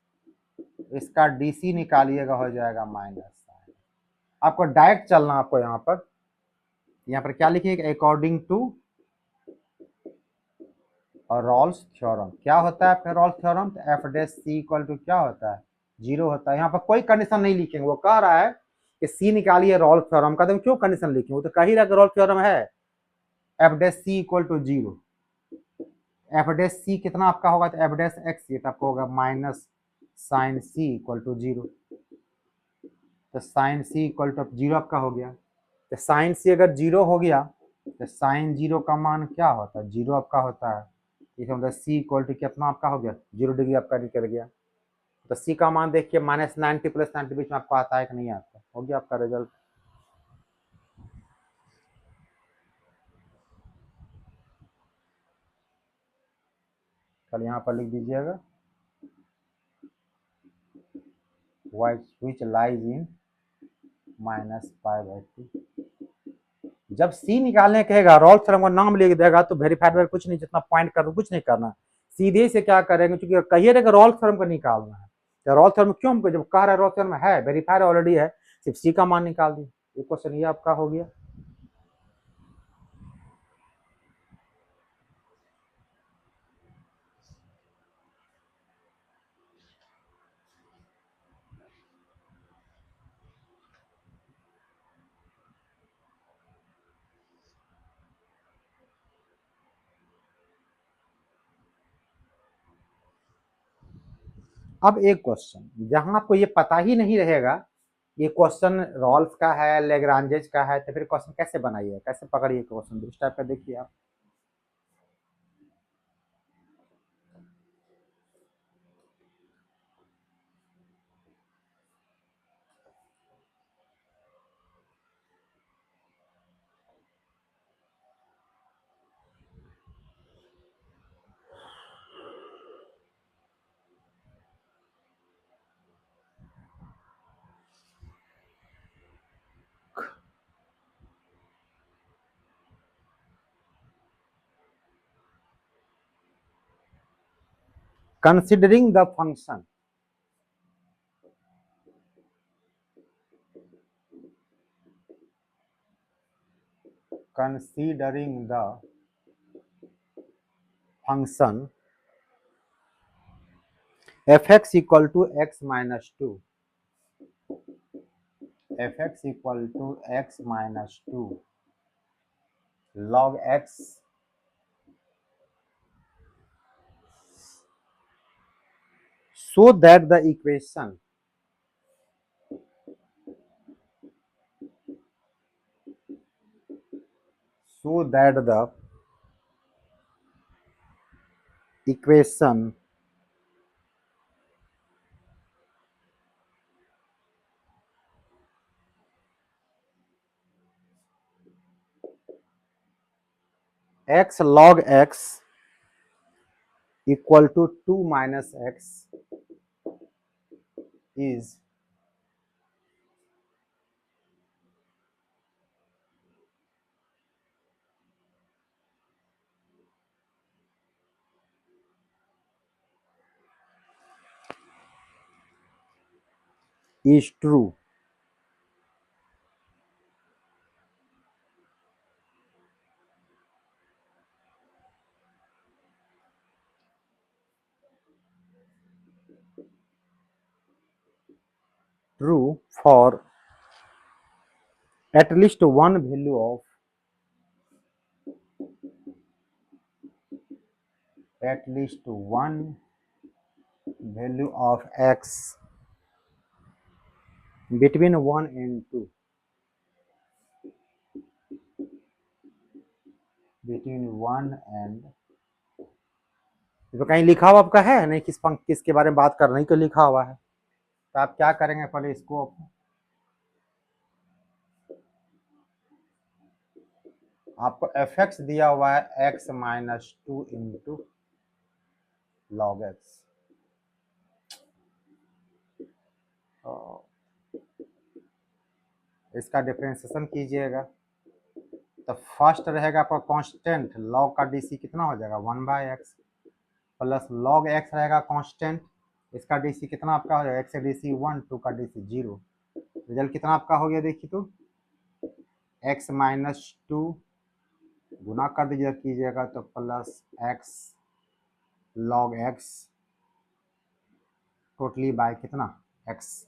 इसका डीसी निकालिएगा, हो जाएगा माइनस साइन। आपको डायरेक्ट चलना, आपको यहाँ पर क्या लिखिएगा, अकॉर्डिंग टू और रॉल्स थ्योरम, क्या होता है फिर रॉल्स थ्योरम, तो f dash C equal to क्या होता है, जीरो होता है। यहाँ पर कोई कंडीशन नहीं लिखेंगे, वो कह रहा है कि सी निकालिए रॉल्स थ्योरम का, तो क्यों कंडीशन लिखेंगे, वो तो कह ही रहा है कि रॉल्स थ्योरम है F dash C equal to zero. F dash C कितना आपका होगा, तो एफ डैश एक्स, ये तो आपको होगा minus sine C equal to zero, तो sine C equal to zero आपका हो गया। तो साइन सी अगर जीरो हो गया तो साइन जीरो का मान क्या होता है, जीरो आपका होता है, इसका मतलब सी इक्वल टू कितना आपका हो गया, 0 डिग्री आपका निकल गया। तो सी का मान देखिए माइनस 90 प्लस 90 बीच में आपको आता है कि नहीं आता, हो गया आपका रिजल्ट। कल यहाँ पर लिख दीजिएगा, विच lies in minus pi by to. जब सी निकालने कहेगा रॉल्स थ्योरम का नाम लिख देगा तो वेरीफाइड में कुछ नहीं, जितना पॉइंट कर कुछ नहीं करना, सीधे से क्या करेंगे, क्योंकि कहिए रहेगा रॉल्स थ्योरम का निकालना है, तो रॉल्स थ्योरम क्यों हमको, जब कह रहा है रॉल्स थ्योरम है, वेरीफाइड ऑलरेडी है, सिर्फ सी का मान निकाल दी, ये क्वेश्चन ये आपका हो गया। अब एक क्वेश्चन जहां आपको ये पता ही नहीं रहेगा ये क्वेश्चन रॉल्स का है लेग्रांजेज का है, तो फिर क्वेश्चन कैसे बनाइए, कैसे पकड़िए क्वेश्चन, इस टाइप का देखिए आप। Considering the function, considering the function F x equal to x minus two, f x equal to x minus two log x so that the equation so that the equation x log x equal to 2 minus x is true for at least one value of x between 1 and 2, between 1 and, तो कहीं लिखा हुआ आपका है नहीं किसके बारे में बात कर रहे हैं, तो लिखा हुआ है, तो आप क्या करेंगे पहले इसको, आपको एफ एक्स दिया हुआ है x minus 2 into log x, इसका डिफरेंशिएशन कीजिएगा, तो फर्स्ट रहेगा आपका कांस्टेंट लॉग का डीसी कितना हो जाएगा 1/x प्लस लॉग एक्स रहेगा कांस्टेंट, इसका डीसी कितना आपका हो जाएगा, एक्स का डीसी 1, 2 का डीसी 0, रिजल्ट कितना आपका हो गया देखिए तो x माइनस 2 गुना कर दीजिएगा कीजिएगा तो plus x log x totally by कितना x,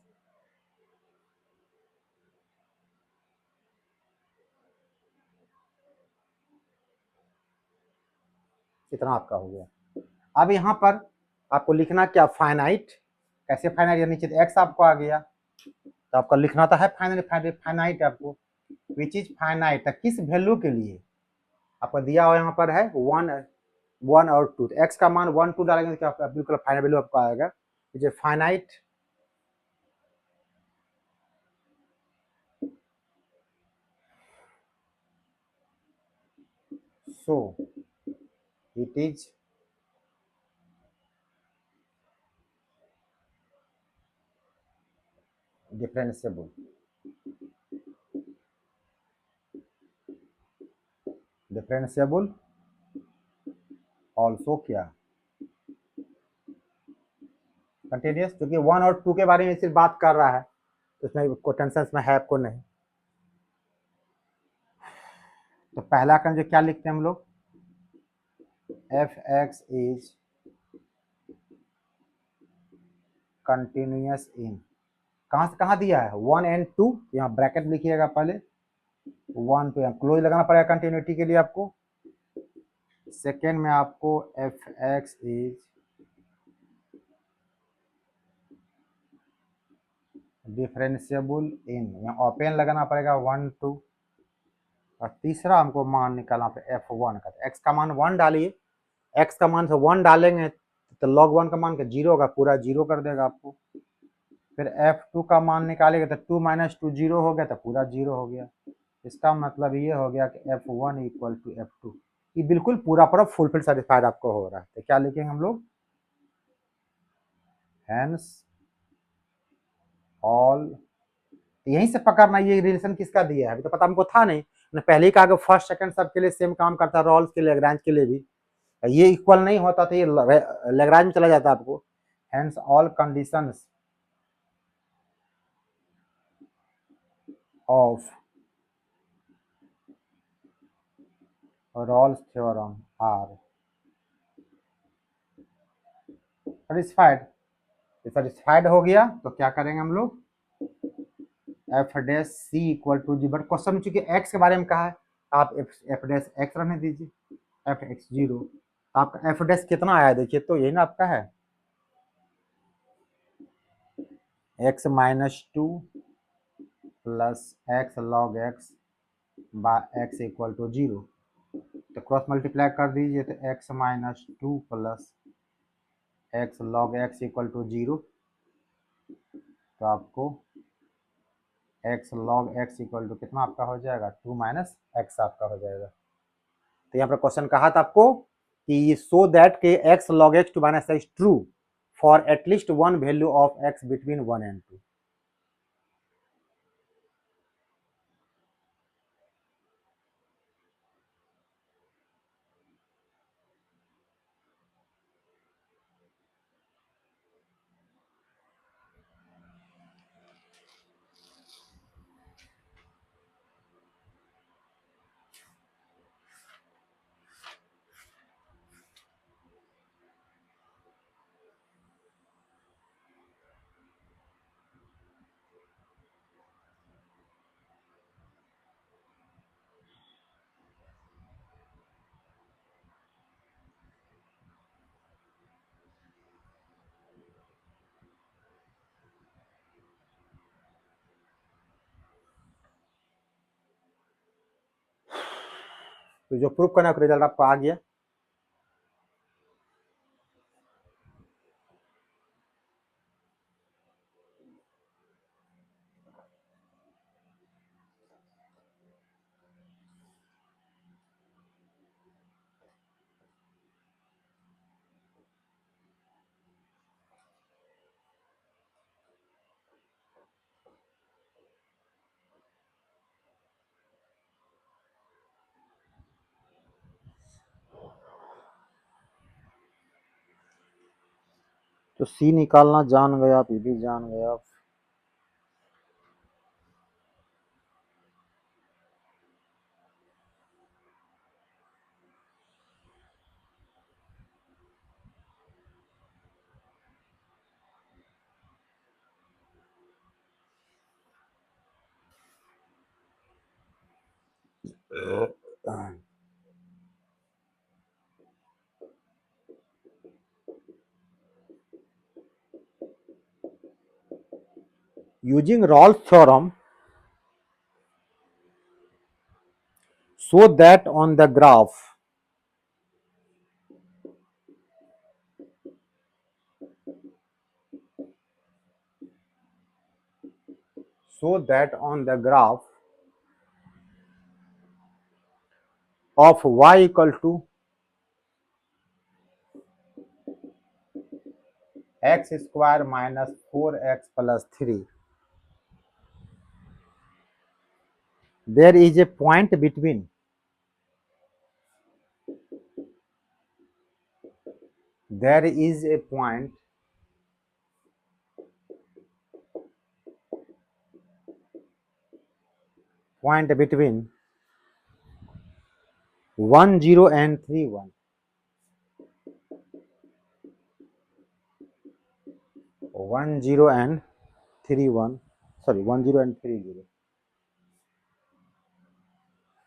कितना आपका हो गया। अब यहाँ पर आपको लिखना क्या, फाइनाइट, कैसे फाइनाइट, या नीचे x आपको आ गया, तो आपका लिखना तो है फाइनाइट आपको, विच इज फाइनाइट, किस वैल्यू के लिए आपको दिया हुआ यहाँ पर है 1 और 2, तो x का मान 1 2 डालेंगे तो क्या बिल्कुल फाइनल वैल्यू आपको आएगा, which is finite so it is differentiable also क्या कंटिन्यूस, क्योंकि 1 और 2 के बारे में सिर्फ बात कर रहा है, तो इसमें कोई टेंशन में है आपको नहीं। तो पहला का जो क्या लिखते हैं हम लोग, F X is continuous in, कहाँ से कहाँ दिया है 1 and 2, यहाँ ब्रैकेट लिखिएगा पहले 1 2, यहाँ क्लोज लगाना पड़ेगा कंटिन्यूटी के लिए आपको। सेकेंड में आपको एफ एक्स इज डिफरेंशिएबल इन, यहाँ ओपन लगाना पड़ेगा 1 2, और तीसरा हमको मान निकालना पड़ेगा f1 का, एक्स का मान 1 डालिए, एक्स का मान से 1 डालेंगे तो लॉग 1 का मान का 0 होगा, पूरा 0 कर देगा आपको, फिर f2 का मान निकालेगा तो 2 माइनस 2 0 हो गया तो पूरा 0 हो गया, इसका मतलब ये हो गया कि f1 इक्वल टू f2, ये बिल्कुल पूरा पूरा फुलफिल सेटिस्फाइड आपको हो रहा है। तो क्या लिखेंगे हम लोग, हैंस ऑल, यहीं से पकड़ना ये रिलेशन किसका दिया है, अभी तो पता हमको था नहीं, मैंने पहले ही कहा कि फर्स्ट सेकंड सब के लिए सेम काम करता है, रॉल्स के लिए लैग्रेंज के लिए भी, ये इक्वल नहीं होता तो ये लैग्रेंज में चला जाता आपको, hence all conditions of Rolle's theorem are satisfied, satisfied हो गया तो क्या करेंगे हम लोग, f dash C equal to जी, बट क्वेश्चन चूंकि एक्स के बारे में कहा है, आप एफ डैश एक्स रहने दीजिए, एफ एक्स 0, आपका एफ डैश कितना आया देखिए तो यही ना आपका है x minus 2 plus x log x by x equal to 0, तो क्रॉस मल्टीप्लाई कर दीजिए तो x minus 2 plus x log x equal to 0, तो आपको x log x equal to कितना आपका हो जाएगा 2 माइनस एक्स आपका हो जाएगा। तो यहाँ पर क्वेश्चन कहा था आपको कि सो दैट के x log x 2 minus x true for at least one value of x between 1 and 2. तो जो प्रूफ करना रिजल्ट आपको आ गया। तो सी निकालना जान गया आप, ये भी जान गया आप। Using Rolle's theorem, so that on the graph of y equal to x square minus 4x plus 3, there is a point between there is a point between 1 0 and 3 1, 1 0 and 3 1, sorry 1 0 and 3 0,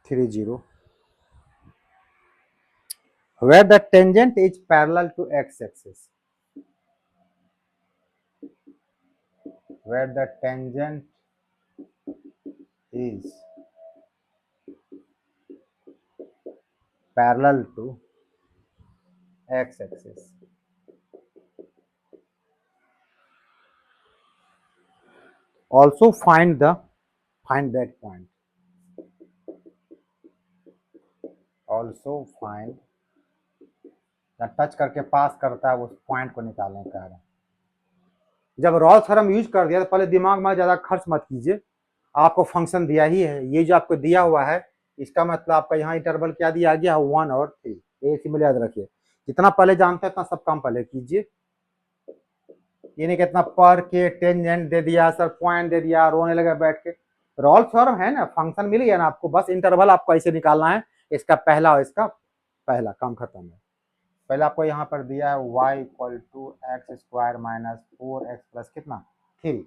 3 0, where the tangent is parallel to x axis, where the tangent is parallel to x axis. Also find that point. Also find touch करके पास करता है उस पॉइंट को निकालने का है। जब रॉल्स थ्योरम यूज कर दिया तो पहले दिमाग में ज्यादा खर्च मत कीजिए, आपको फंक्शन दिया ही है, ये जो आपको दिया हुआ है इसका मतलब आपका यहाँ इंटरवल क्या दिया गया है 1 और 3, ये सिंपल याद रखिए। जितना पहले जानते हैं उतना सब काम पहले कीजिए, ये नहीं कितना पर के टेंजेंट दे दिया सर, पॉइंट दे दिया, रोने लगे बैठ के। रॉल्स थ्योरम है ना, फंक्शन मिल गया ना आपको, बस इंटरवल आपको ऐसे निकालना है, इसका पहला और इसका पहला, काम खत्म है। पहले आपको यहाँ पर दिया है y equal to x square minus 4x plus कितना 3,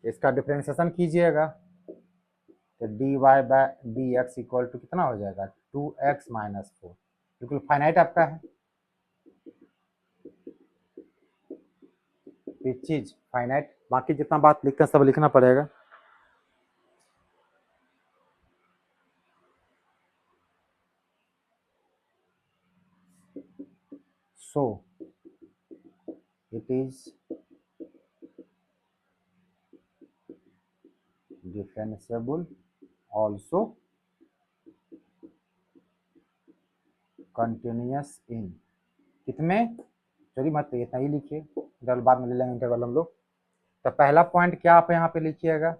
इसका डिफरेंशिएशन कीजिएगा तो dy by dx equal to कितना हो जाएगा 2x माइनस 4, बिल्कुल फाइनाइट आपका है, ये चीज फाइनाइट, बाकी जितना बात लिखते हैं सब लिखना पड़ेगा। So it is differentiable also continuous in कितने, चलिए मत इतना ही लिखिए, इंटरवल बाद में ले लेंगे इंटरवल हम लोग। तो पहला पॉइंट क्या आप यहाँ पे लिखिएगा,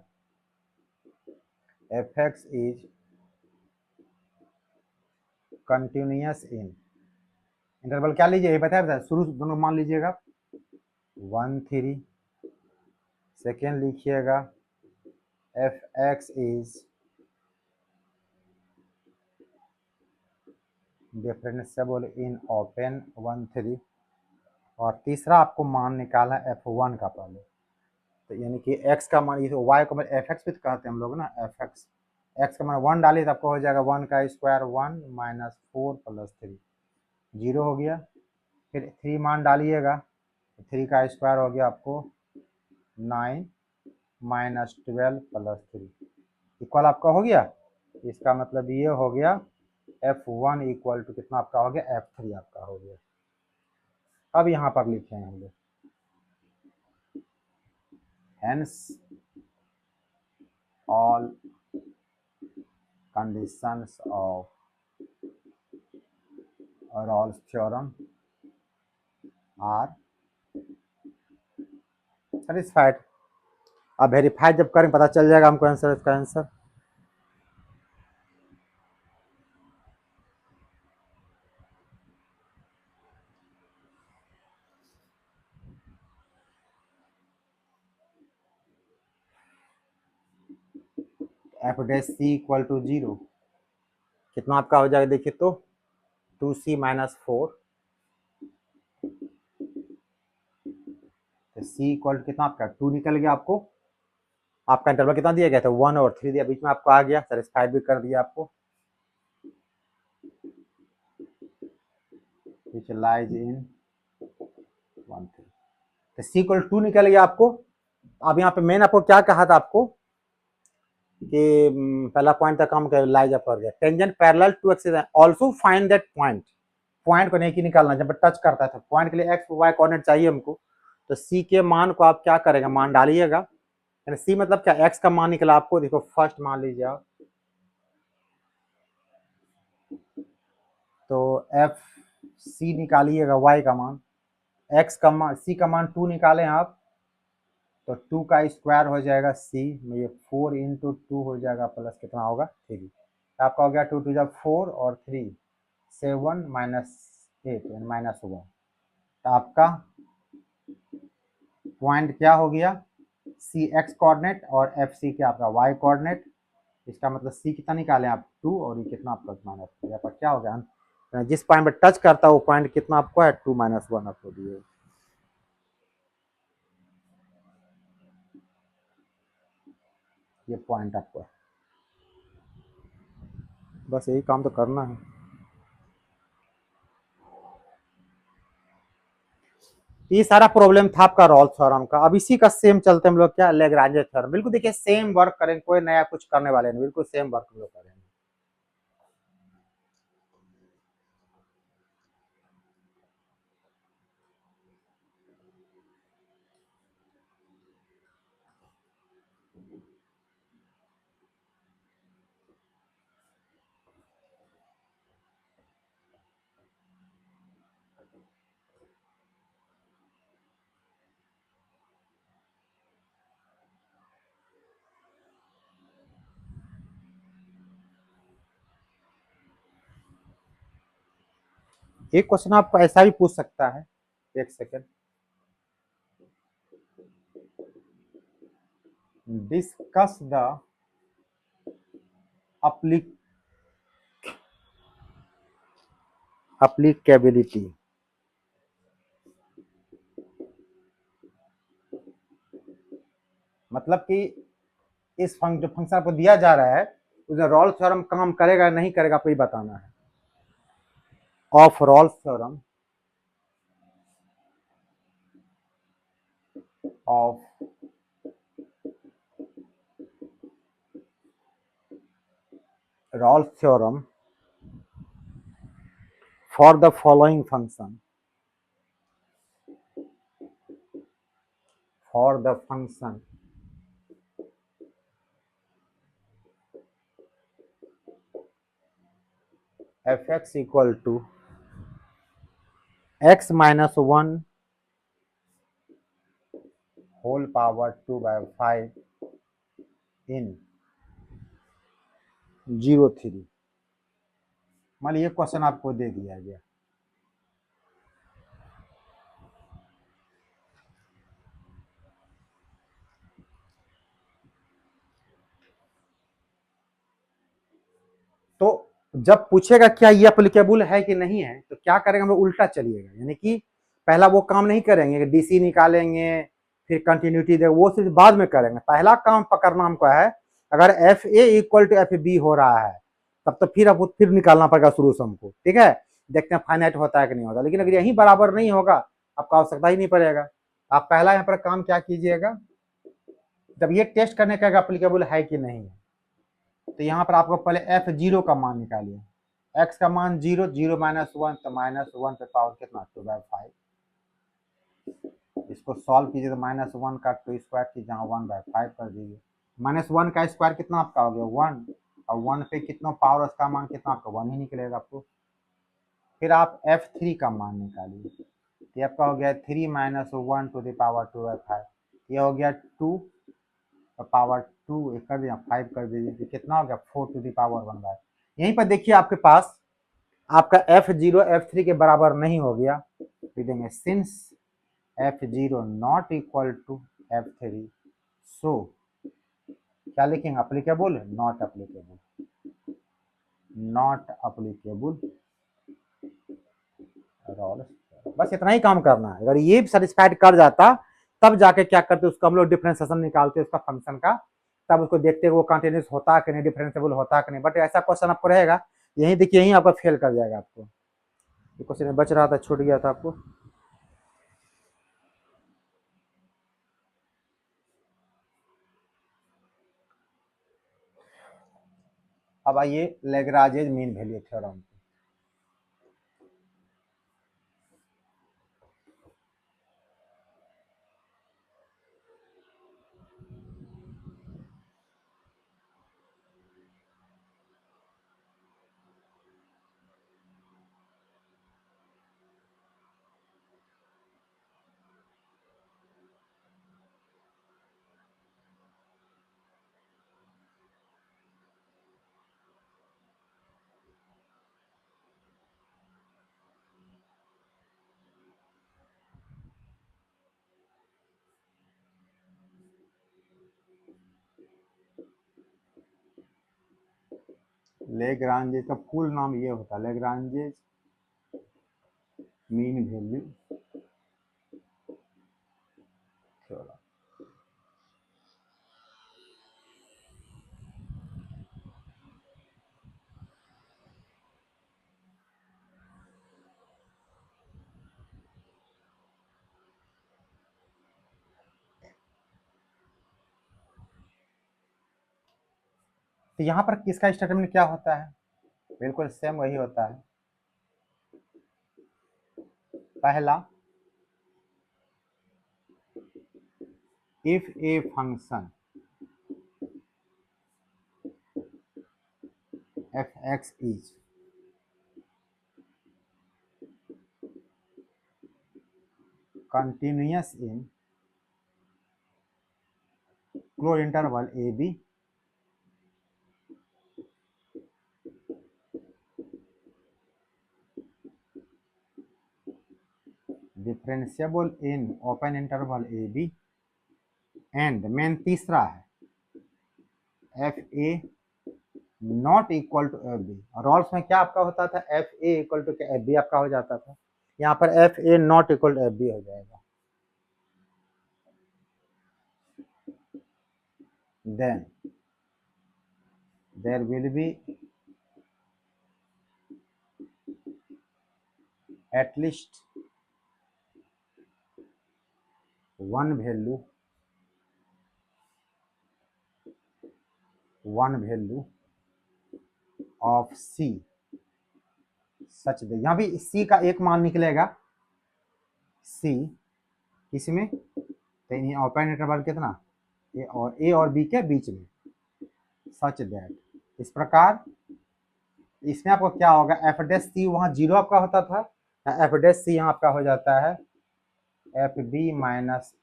F X is continuous in, interval क्या लीजिए ये बताया शुरू दोनों मान लीजिएगा 1 3। सेकेंड लिखिएगा F X is differentiable in open 1 3। और तीसरा आपको मान निकालना f1 का पहले, तो यानी कि x का मान, ये y को एफ एक्स भी तो कहते हैं हम लोग ना, एफ एक्स, एक्स का मान 1 डालिए तो आपको हो जाएगा 1 का स्क्वायर 1 माइनस 4 प्लस 3, 0 हो गया। फिर 3 मान डालिएगा, 3 का स्क्वायर हो गया आपको 9 माइनस 12 प्लस 3, इक्वल आपका हो गया। इसका मतलब ये हो गया f1 इक्वल टू कितना आपका हो गया, f3 आपका हो गया। अब यहाँ पर लिखे हैं हम लोग, hence all conditions of Rolle's theorem are satisfied। अब वेरीफाई जब करें पता चल जाएगा हमको आंसर, इसका answer f dash C equal to 0 कितना आपका हो जाएगा, देखिए तो 2c माइनस 4, तो c इक्वल टू कितना आपका 2 निकल गया। आपको आपका इंटरवल कितना दिया गया था, 1 और 3 दिया, बीच में आपको आ गया, सेटिस्फाइड भी कर दिया आपको, which lies in 1 3। तो c इक्वल 2 निकल गया आपको। अब यहाँ पे मेन आपको क्या कहा था आपको कि पहला पॉइंट तक काम कर लाइज अप कर गया, tangent parallel to axis also find that point, point को नहीं की निकालना, जब टच करता है तो पॉइंट के लिए एक्स वाई कोऑर्डिनेट चाहिए हमको। तो सी के मान को आप क्या करेंगे, मान डालिएगा, यानी सी मतलब क्या, एक्स का मान निकला आपको, देखो फर्स्ट मान लीजिए आप, तो एफ सी निकालिएगा वाई का मान, एक्स का मान, सी का मान 2 निकालें आप, तो 2 का स्क्वायर हो जाएगा सी में, ये 4 इंटू 2 हो जाएगा प्लस कितना होगा 3, आपका हो गया 2 2 जब 4 और 3 7 माइनस 8 माइनस 1। तो आपका पॉइंट क्या हो गया, सी एक्स कोऑर्डिनेट और एफ सी क्या आपका वाई कोऑर्डिनेट। इसका मतलब सी कितना निकालें आप 2 और ये कितना आपका माइनस 3, आपका क्या हो गया, जिस पॉइंट पर टच करता है वो पॉइंट कितना आपको है 2 माइनस 1 आपको दिए। ये पॉइंट आपको है, बस यही काम तो करना है। ये सारा प्रॉब्लम था आपका रॉल्स थ्योरम का। अब इसी का सेम चलते हम लोग क्या, लैग्रांज थ्योरम, बिल्कुल देखिए सेम वर्क करेंगे, कोई नया कुछ करने वाले नहीं, बिल्कुल सेम वर्क हम लोग करेंगे। एक क्वेश्चन आपको ऐसा भी पूछ सकता है, एक सेकेंड, डिस्कस द applicability, मतलब कि इस जो फंक्शन आपको दिया जा रहा है उसमें रॉल्स थ्योरम काम करेगा नहीं करेगा आपको ये बताना है। Of Rolle's theorem of Rolle's theorem for the following function, for the function fx equal to x minus 1 whole power 2/5 in 0 3। मान लीजिए क्वेश्चन आपको दे दिया गया, तो जब पूछेगा क्या ये एप्लीकेबल है कि नहीं है, तो क्या करेंगे, हम लोग उल्टा चलिएगा, यानी कि पहला वो काम नहीं करेंगे, डीसी निकालेंगे फिर कंटिन्यूटी दे, वो सिर्फ बाद में करेंगे। पहला काम पकड़ना हमको है, अगर f A equal to F b हो रहा है तब तो फिर अब फिर निकालना पड़ेगा शुरू से हमको, ठीक है। देखते हैं फाइनाइट होता है कि नहीं होता, लेकिन अगर यही बराबर नहीं होगा आपको आवश्यकता ही नहीं पड़ेगा। आप पहला यहाँ पर काम क्या कीजिएगा, जब ये टेस्ट करने का एप्लीकेबल है कि नहीं है, तो यहाँ पर आपको पहले एफ जीरो का मान निकालिए। एक्स का मान 0, 0 माइनस 1, तो माइनस 1 पे पावर कितना 2/5। इसको सॉल्व कीजिए तो -1 का 2 स्क्वायर की जहाँ 1/5 कर दीजिए। -1 का स्क्वायर कितना आपका हो गया 1, और 1 पे कितना पावर, उसका मान कितना आपका 1 ही निकलेगा आपको। फिर आप F3 का मान निकालिए, ये आपका हो गया 3 माइनस 1 टू द पावर 2/5, ये हो गया 2 पावर 2 कर दिया 5 कर दीजिए, तो कितना हो गया 4 टू द पावर 1/। यहीं पर देखिए आपके पास आपका F0 F3 के बराबर नहीं हो गया, लिख देंगे since F0 not equal to F3, so क्या लिखेंगे, applicable, not applicable, not applicable Rolle's. बस इतना ही काम करना है। अगर ये सेटिस्फाइड कर जाता तब जाके क्या करते, उसका हम लोग डिफरेंशिएशन निकालते उसका फंक्शन का, तब उसको देखते वो कंटिन्यूस होता कि नहीं, डिफरेंशिएबल होता कि नहीं। बट ऐसा क्वेश्चन आपको रहेगा, यही देखिए यही आपका फेल कर जाएगा आपको। ये क्वेश्चन बच रहा था, छूट गया था आपको। अब आइए लैग्रांजेज मीन वैल्यू थ्योरम। लैग्रांजेज का फुल नाम ये होता है लैग्रांजेज मीन वैल्यू थ्योरम। तो यहाँ पर किसका स्टेटमेंट क्या होता है, बिल्कुल सेम वही होता है। पहला, if a function F X is continuous in closed interval a b, differentiable in open interval a b, and main तीसरा है F A not equal to F b. Rolle's में क्या आपका होता था, f A equal to F b आपका हो जाता था, यहाँ पर f A not equal to F b हो जाएगा। Then there will be at least one value of c such that, यहाँ भी c का एक मान निकलेगा, c किसमें, तो ओपन इंटरवल कितना ए और बी के बीच में, सच दैट, इस प्रकार इसमें आपको क्या होगा एफ डैश सी वहाँ 0 आपका होता था, एफ डैश सी यहाँ आपका हो जाता है f b minus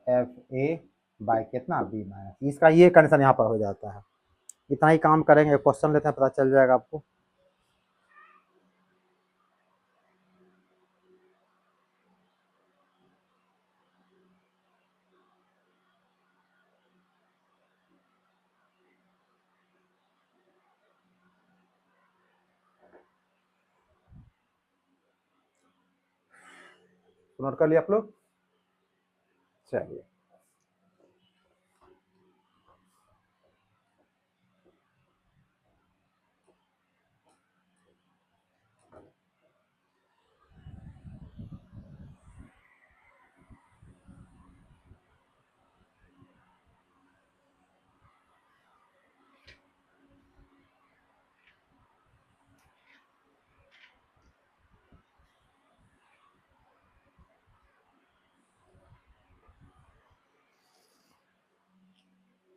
f a by कितना बी माइनस, इसका ये कंडीशन यहाँ पर हो जाता है। इतना ही काम करेंगे, क्वेश्चन लेते हैं, पता चल जाएगा आपको। नोट कर लिया आप लोग, चलिए।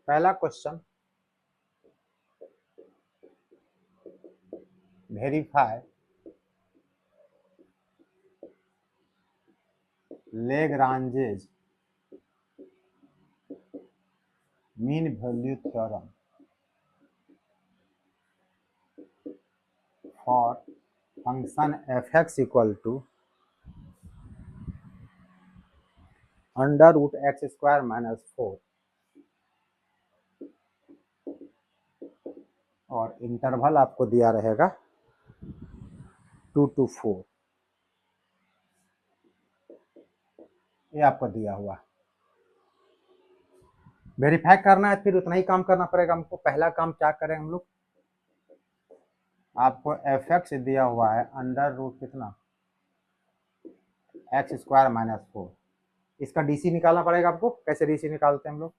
पहला question, verify Lagrange's mean value theorem for function fx equal to under root x square minus 4 और इंटरवल आपको दिया रहेगा 2 to 4, ये आपको दिया हुआ। वेरीफाई करना है, फिर उतना ही काम करना पड़ेगा हमको। पहला काम क्या करें हम लोग, आपको एफ एक्स दिया हुआ है अंडर रूट कितना एक्स स्क्वायर माइनस 4, इसका डीसी निकालना पड़ेगा आपको। कैसे डीसी निकालते हैं हम लोग,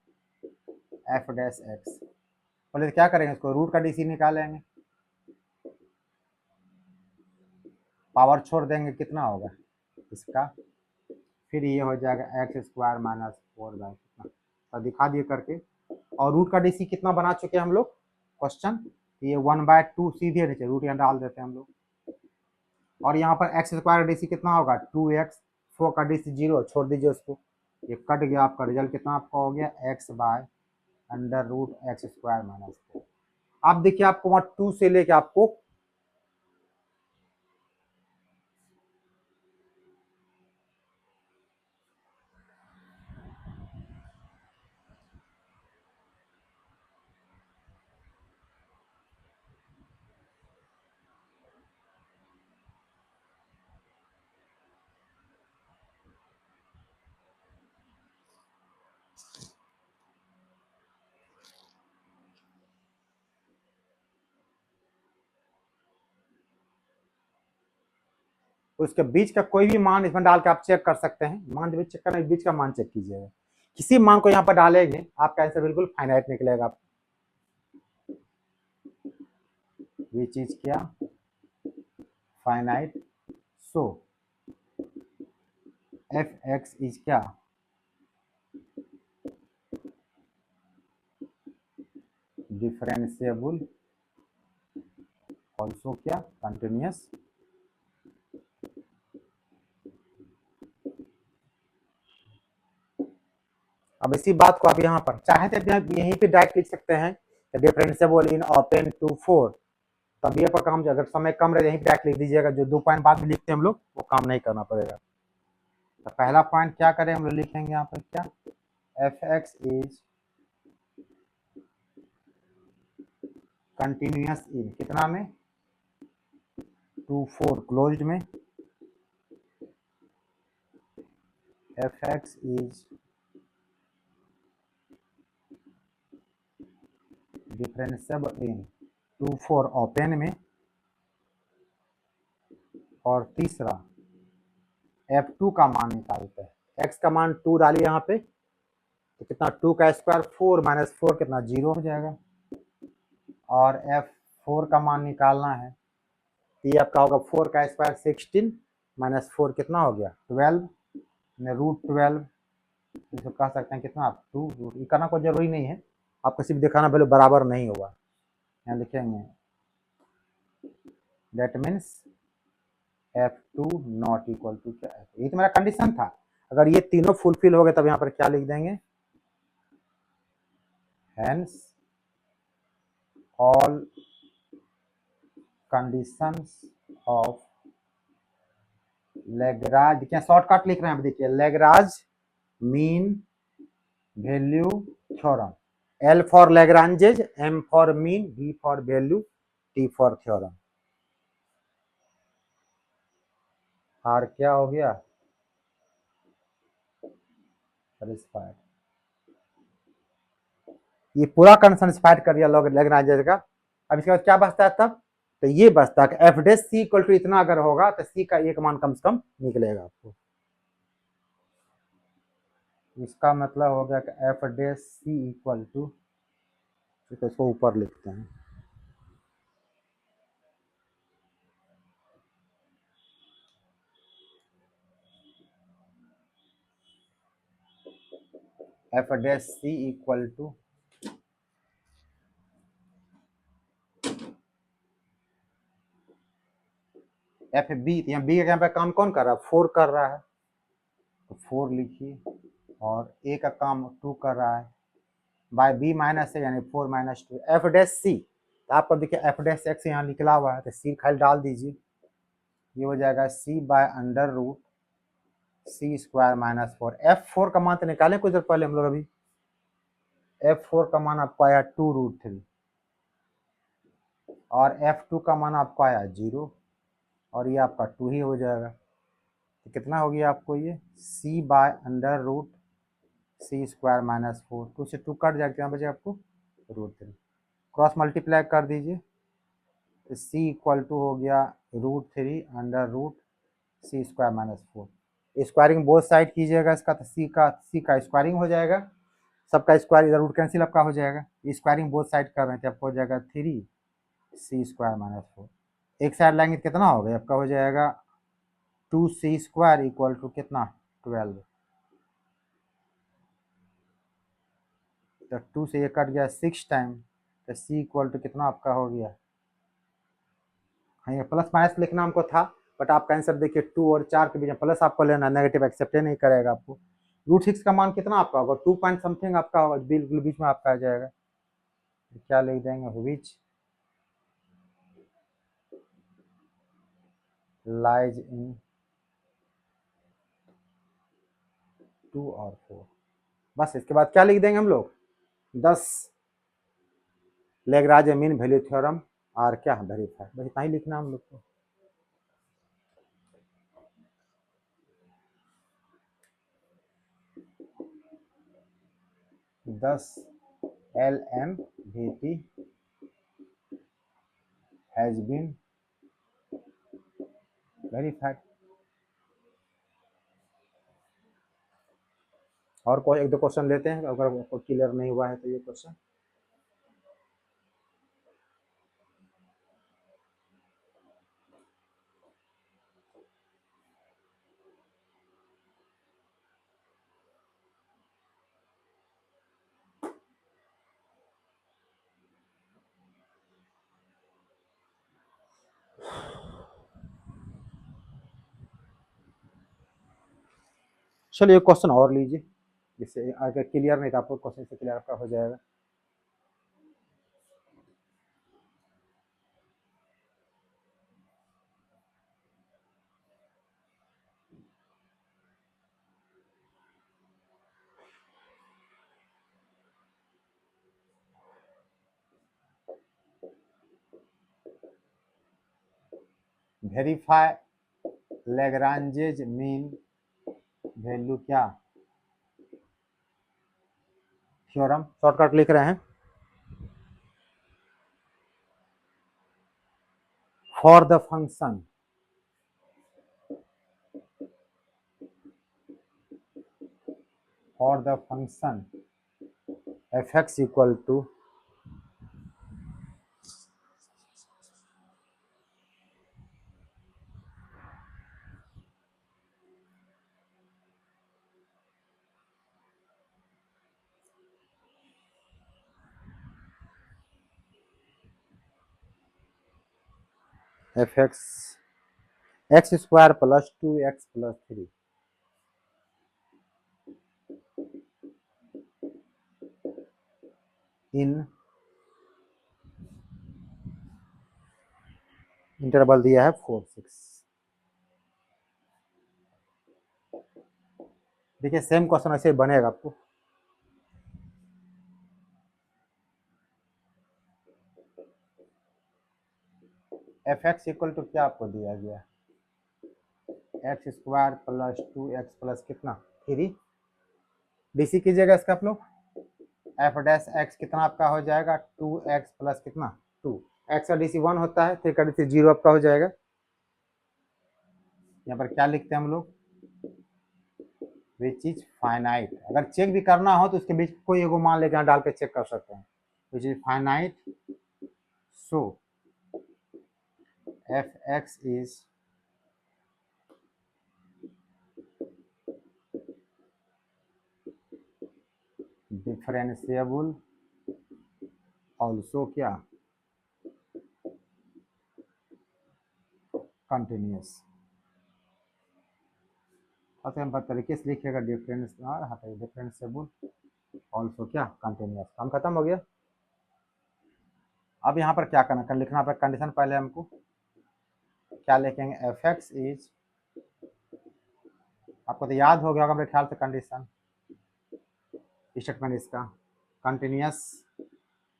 एफ डैश एक्स, पहले क्या करेंगे, इसको रूट का डीसी निकालेंगे, पावर छोड़ देंगे, कितना होगा इसका, फिर ये हो जाएगा एक्स स्क्वायर माइनस 4 बाय कितना, तो दिखा दिए करके। और रूट का डीसी कितना बना चुके हैं हम लोग क्वेश्चन, ये 1/2 सीधे नीचे रूट यहाँ डाल देते हैं हम लोग। और यहाँ पर एक्स स्क्वायर का डीसी कितना होगा 2x, 4 का डीसी 0, छोड़ दीजिए उसको, ये कट गया, आपका रिजल्ट कितना आपका हो गया x by under root x square minus 4। आप देखिए आपको वहाँ 2 से लेके आपको उसके बीच का कोई भी मान इसमें डाल के आप चेक कर सकते हैं। मान जब चेक करना है, बीच का मान चेक कीजिएगा, किसी मान को यहाँ पर डालेंगे आपका आंसर बिल्कुल फाइनाइट निकलेगा। विच इज क्या, finite, so F X is क्या, डिफरेंशिएबल, ऑल्सो क्या, कंटिन्यूअस। अब इसी बात को आप यहाँ पर चाहे तो यहीं पे डायरेक्ट लिख सकते हैं, डिफरेंशिएबल इन ओपन टू 4, तब ये पर काम, अगर समय कम रहे यहीं पे डायरेक्ट लिख दीजिएगा, जो 2 पॉइंट बाद में लिखते हैं हम लोग वो काम नहीं करना पड़ेगा। तो पहला पॉइंट क्या करें हम लोग, लिखेंगे यहाँ पर क्या, एफ एक्स इज कंटिन्यूअस इन कितना में 2 4 क्लोज्ड में, F X is differentiable in 2 4 open में, और तीसरा f2 का मान निकालते हैं। x का मान 2 डालिए यहाँ पे, तो कितना 2 का स्क्वायर 4 माइनस 4 कितना 0 हो जाएगा। और f4 का मान निकालना है, तो ये आपका होगा 4 का स्क्वायर 16 माइनस 4 कितना हो गया 12, रूट 12, इसको कह सकते हैं कितना आप 2, ये करना कोई जरूरी नहीं है, आपको सिर्फ दिखाना पहले बराबर नहीं होगा। यहाँ लिखेंगे that means F2 not equal to क्या है, ये तो मेरा कंडीशन था। अगर ये तीनों फुलफिल हो गए तब यहाँ पर क्या लिख देंगे, hence all conditions of Lagrange, क्या शॉर्टकट लिख रहे हैं, देखिए Lagrange mean value theorem, L for Lagrange's, M for mean, V for value, T for theorem. Are क्या हो गया, सेटिस्फाइड। ये पूरा कंडीशन सेटिस्फाइड कर दिया लेग्रांजेज का। अब इसके बाद क्या बचता है तब, तो ये बचता है कि f dash C equal to इतना अगर होगा तो सी का एक मान कम से कम निकलेगा आपको। इसका मतलब हो गया कि f dash C equal to, तो इसको ऊपर लिखते हैं, F dash C equal to F b, यहाँ बी यहाँ पे काम कौन कर रहा है, 4 कर रहा है, तो 4 लिखिए, और ए का काम 2 कर रहा है, बाय बी माइनस है यानी 4 माइनस 2, एफ डैश सी, तो आपको देखिए एफ डैश एक्स यहाँ निकला हुआ है, तो सी खाली डाल दीजिए, ये हो जाएगा C by under root C square minus 4। F4 का मान तो निकाले कुछ देर पहले हम लोग, अभी F4 का मान आपको आया 2√3, और F2 का मान आपको आया 0, और ये आपका 2 ही हो जाएगा, तो कितना हो गया आपको ये, c by under root C square minus 4, 2 से 2 कट जाएगा, कितना बचे आपको √3, क्रॉस मल्टीप्लाई कर दीजिए, तो c इक्वल टू हो गया √3 अंडर रूट सी square minus 4, squaring both side कीजिएगा इसका, तो c का स्क्वायरिंग हो जाएगा, सबका स्क्वायर इधर रूट कैंसिल आपका हो जाएगा, स्क्वायरिंग बोथ साइड कर रहे हैं तो आपको हो जाएगा 3 c² माइनस 4, एक साइड लाएंगे तो कितना हो गया आपका, हो जाएगा 2c² इक्वल टू कितना 12, तो 2 से ये कट गया 6 टाइम, तो c इक्वल टू कितना आपका हो गया, हाँ ये प्लस माइनस लिखना हमको था, बट आपका आंसर देखिए 2 और 4 के बीच में प्लस आपको लेना, नेगेटिव एक्सेप्ट नहीं करेगा आपको। √6 का मान कितना आपका होगा, 2 पॉइंट समथिंग आपका होगा, बिल्कुल बीच में आपका आ जाएगा, क्या लिख देंगे, विच लाइज इन 2 और 4, बस इसके बाद क्या लिख देंगे हम लोग, 10 लेग्राज मीन वैल्यू थ्योरम और क्या वेरीफाई, बस इतना ही लिखना हम लोग को। 10 LMVP हैज बीन वेरीफाइड। और कोई एक दो क्वेश्चन लेते हैं, अगर आपको क्लियर नहीं हुआ है तो ये क्वेश्चन, चलिए एक क्वेश्चन और लीजिए, जिससे अगर क्लियर नहीं था आपको क्वेश्चन से क्लियर आपका हो जाएगा। वेरीफाई लेग्रांजेज मीन वैल्यू क्या थ्योरम, शॉर्टकट लिख रहे हैं, for the function f(x) equal to f(x) x square plus 2x plus 3 in interval दिया है 4-6। देखिए सेम क्वेश्चन ऐसे बनेगा आपको। एफ एक्स इक्वल टू क्या आपको दिया गया, x square plus 2x plus कितना 3। डीसी कीजिएगा इसका आप लोग, एफ डैश एक्स कितना आपका हो जाएगा 2x प्लस कितना 2। एक्स का डीसी 1 होता है, 3 का डीसी 0 आपका हो जाएगा। यहाँ पर क्या लिखते हैं हम लोग, विच इज फाइनाइट। अगर चेक भी करना हो तो उसके बीच कोई एगो मान लेके यहाँ डाल के चेक कर सकते हैं। Which is finite, so F X is differentiable also क्या कंटिन्यूस। हम तरीके से लिखिएगा, डिफरेंस हटाइए, डिफरेंशिएबल ऑल्सो क्या कंटिन्यूस। काम खत्म हो गया। अब यहाँ पर क्या करना, लिखना पर कंडीशन पहले हमको क्या लिखेंगे, एफ एक्स इज, आपको तो याद हो गया होगा मेरे ख्याल से कंडीशन स्टेटमेंट इसका, कंटिन्यूस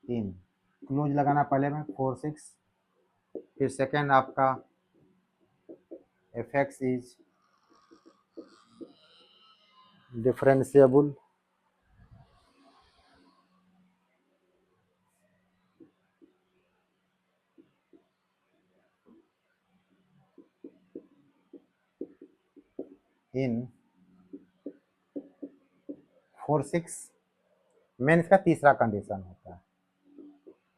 इन, क्लोज लगाना पहले में 4-6, फिर सेकेंड आपका F X is differentiable in 4-6, main इसका तीसरा कंडीशन होता है।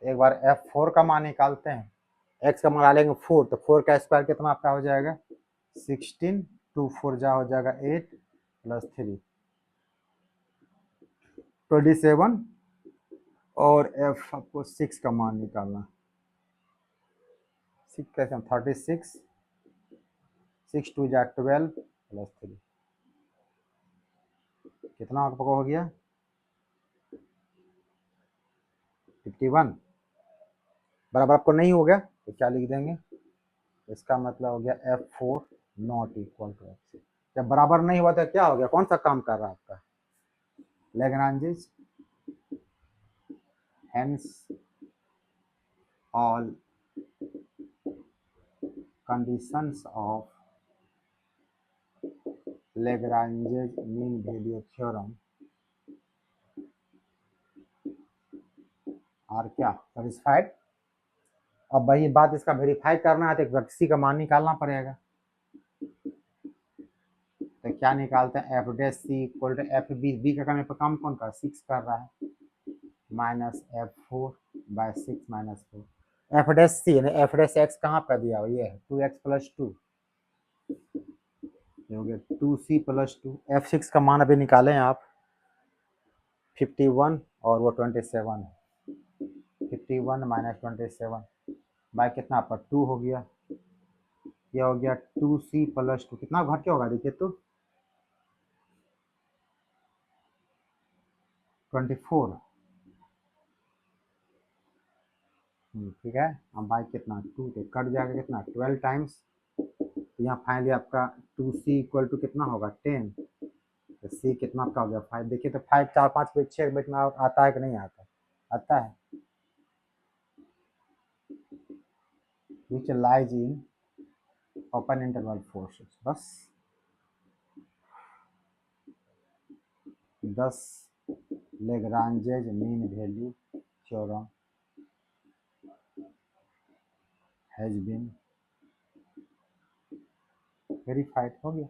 एक बार F4 का मान निकालते हैं, x का मान डालेंगे 4, तो 4 का स्क्वायर कितना आपका हो जाएगा 16, 2 4 जा हो जाएगा 8 प्लस 3 27, और F आपको 6 का मान निकालना, 6 कैसे 36, 6 2 जा 12 प्लस 3 कितना आपका हो गया 51। बराबर आपको नहीं हो गया तो क्या लिख देंगे, इसका मतलब हो गया F4 not equal to F6। जब बराबर नहीं हुआ तो क्या हो गया, कौन सा काम कर रहा है आपका, Lagrange's, hence all conditions of Lagrange's mean value theorem are क्या satisfied। अब वही बात इसका वेरीफाई करना है तो किसी का मान निकालना पड़ेगा। तो क्या निकालते हैं, F dash C equal to F B, B का काम कौन कर 6 कर रहा है, minus F4 by 6 minus 4। F dash C यानी एफ डैश एक्स कहाँ पर दिया हुआ, ये है 2x प्लस 2, ये हो गया 2c प्लस 2। F6 का मान अभी निकालें आप 51 और वो 27 है, 51 माइनस 27 बाय कितना आपका 2 हो गया, ये हो गया 2c प्लस 2, कितना घट के होगा देखिए तो 24, ठीक है। अब बाय कितना 2 तो कट जाएगा कितना 12 टाइम्स, तो यहाँ फाइनली आपका 2c इक्वल टू कितना होगा 10, तो सी कितना आपका हो गया 5। देखिए तो 5 4 5 पे 6 बीच में आता है कि नहीं आता, आता है, which lies in open interval फोर्सेस। बस 10 Lagrange's mean value theorem has been verified, हो गया।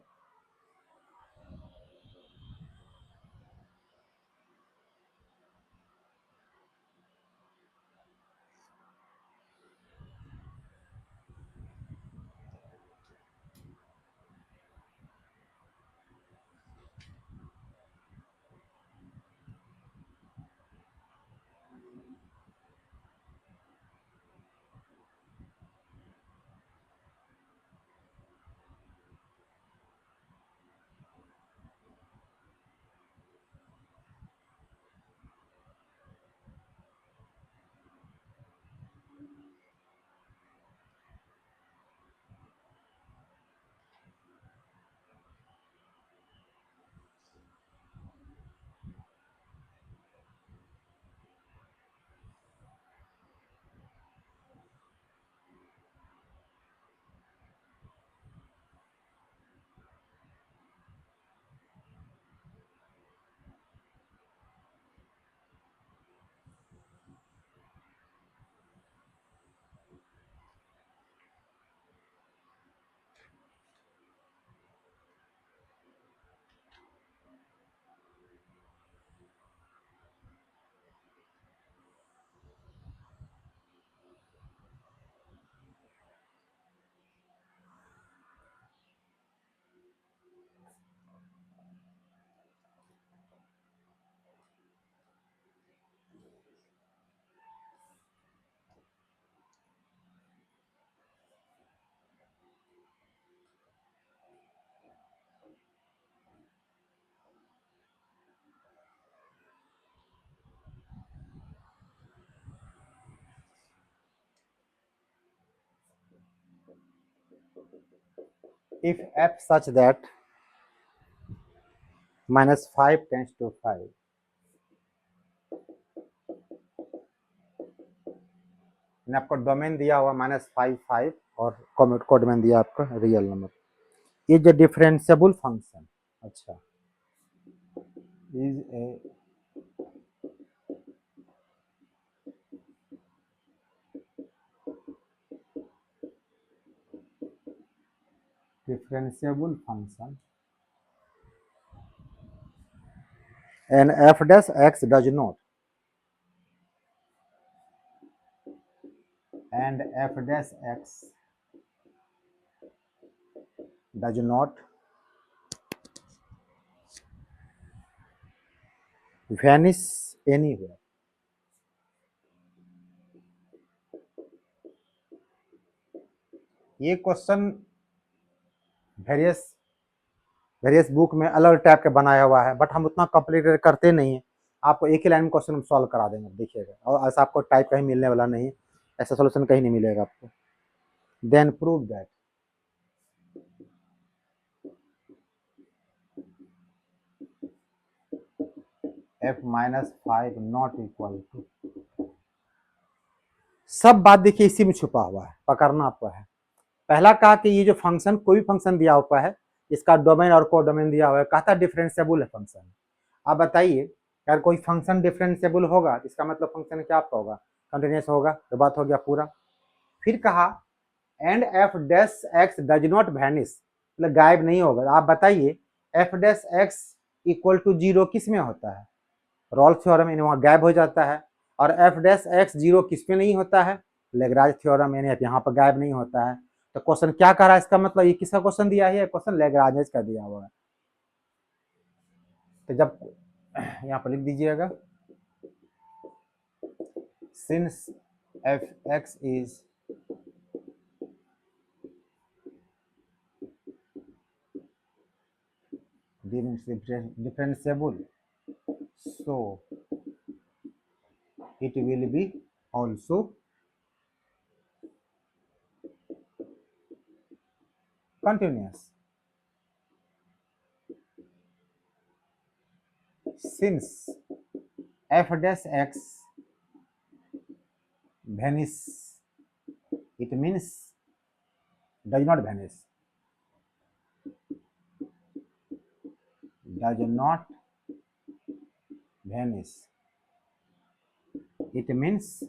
if f such that -5 tends to 5, मैंने आपको डोमेन दिया हुआ -5 और कोडोमेन दिया आपका real number. Is a differentiable function, अच्छा, is a differentiable function and f dash x does not, and f dash x does not vanish anywhere। ये क्वेश्चन वेरियस वेरियस बुक में अलग टाइप का बनाया हुआ है, बट हम उतना कॉम्प्लिकेटेड करते नहीं है। आपको एक ही लाइन में क्वेश्चन सॉल्व करा देंगे, देखिएगा, और ऐसा आपको टाइप कहीं मिलने वाला नहीं है, ऐसा सोल्यूशन कहीं नहीं मिलेगा आपको। Then prove that f -5 not equal to, सब बात देखिए इसी में छुपा हुआ है, पकड़ना आपको है। पहला कहा कि ये जो फंक्शन, कोई भी फंक्शन दिया हुआ है, इसका डोमेन और कोडोमेन दिया हुआ है, कहता डिफरेंशिएबल है फंक्शन। आप बताइए, अगर कोई फंक्शन डिफरेंशिएबल होगा, इसका मतलब फंक्शन क्या आपका होगा, कंटिन्यूस होगा, तो बात हो गया पूरा। फिर कहा and f dash x does not vanish, मतलब गायब नहीं होगा। आप बताइए f dash x equal to 0 किस में होता है, रॉल्स थ्योरम, यानी वहाँ गायब हो जाता है। और एफ डैश एक्स 0 किस में नहीं होता है, लेग्रांज थ्योरम, यानी यहाँ पर गायब नहीं होता है। तो क्वेश्चन क्या कर रहा है, इसका मतलब ये किसका क्वेश्चन दिया है, क्वेश्चन लेग्रांज का दिया हुआ है। तो जब यहाँ पर लिख दीजिएगा, since F X is differentiable, so it will be also continuous। Since f dash x vanish, it means does not vanish, does not vanish, it means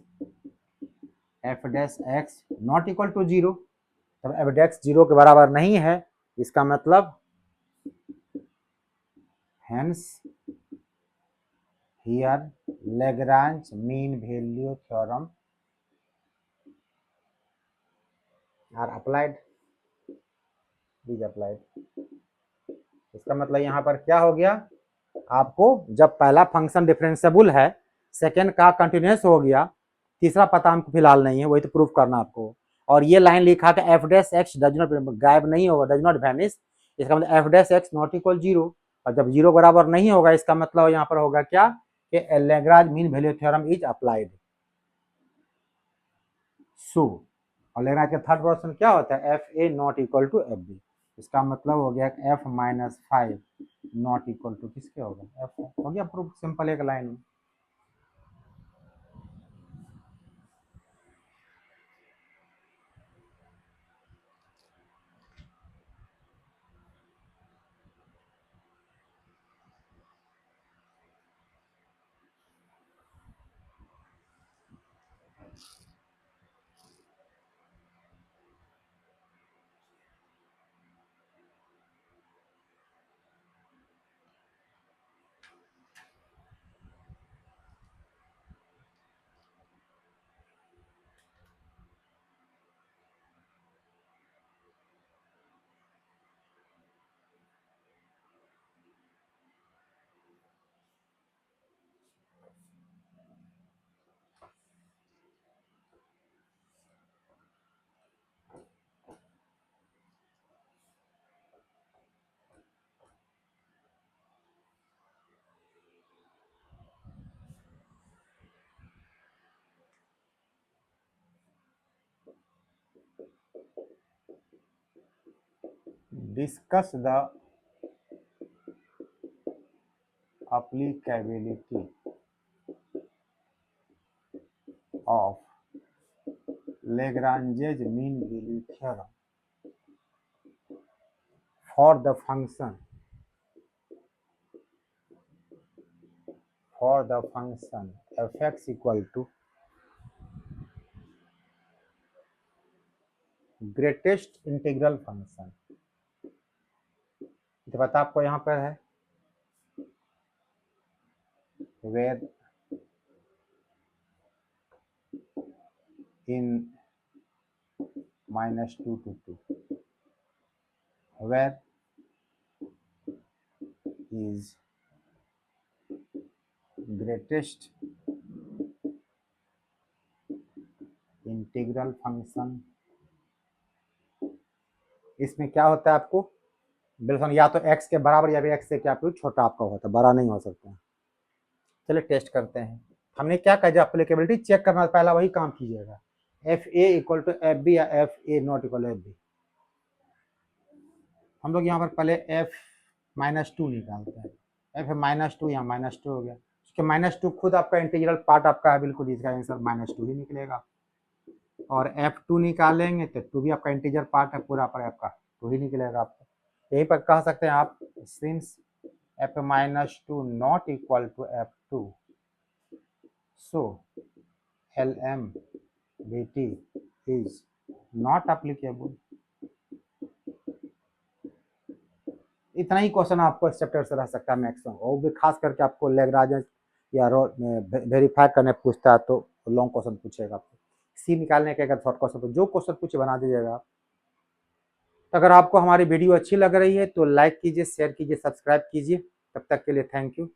f dash x not equal to 0, तब f dash 0 के बराबर नहीं है, इसका मतलब hence here Lagrange mean value theorem are applied, is applied। इसका मतलब यहाँ पर क्या हो गया, आपको जब पहला फंक्शन डिफरेंशिएबल है, सेकंड का कंटिन्यूस हो गया, तीसरा पता हमको फिलहाल नहीं है, वही तो प्रूफ करना आपको। और ये लाइन लिखा कि f dash x does not, गायब नहीं होगा, डज नॉट वैनिश, इसका मतलब F dash x not equal 0, और जब 0 बराबर नहीं होगा, इसका मतलब यहाँ पर होगा क्या कि Lagrange mean value theorem is applied. So और लैग्रांज का थर्ड वर्जन क्या होता है, F A not equal to F B, इसका मतलब हो गया एफ -5 नॉट इक्वल टू किसके होगा, एफ हो गया प्रूफ, सिंपल एक लाइन में। Discuss the applicability of Lagrange's mean value theorem for the function fx equal to greatest integral function. तो पता आपको यहाँ पर है where in -2 to 2 where is greatest integral function. इसमें क्या होता है आपको बिल्कुल या तो x के बराबर या फिर x से क्या छोटा आपका होता है, बड़ा नहीं हो सकता है। चलिए टेस्ट करते हैं। हमने क्या कहा, जब एप्लीकेबिलिटी चेक करना पहला वही काम कीजिएगा। F A equal to F B या F A not equal F B. हम लोग यहाँ पर पहले एफ -2 निकालते हैं। एफ -2 यहाँ -2 हो गया, उसके -2 खुद आपका इंटीग्रल पार्ट आपका है, बिल्कुल इसका आंसर -2 ही निकलेगा। और F2 निकालेंगे तो 2 भी आपका इंटीजर पार्ट है, पूरा पर आपका 2 ही निकलेगा आपका। यही पर कह सकते हैं आप since F -2 not equal to F2 so LMBT is not applicable. इतना ही क्वेश्चन आपको इस चैप्टर से रह सकता है मैक्सिमम, और भी खास करके आपको लैग्रांज या वेरीफाई करने पूछता है तो लॉन्ग क्वेश्चन पूछेगा आपको। सी निकालने के अगर शॉर्ट क्वेश्चन तो जो क्वेश्चन पूछे बना दीजिएगा। तो अगर आपको हमारी वीडियो अच्छी लग रही है तो लाइक कीजिए, शेयर कीजिए, सब्सक्राइब कीजिए। तब तक के लिए थैंक यू।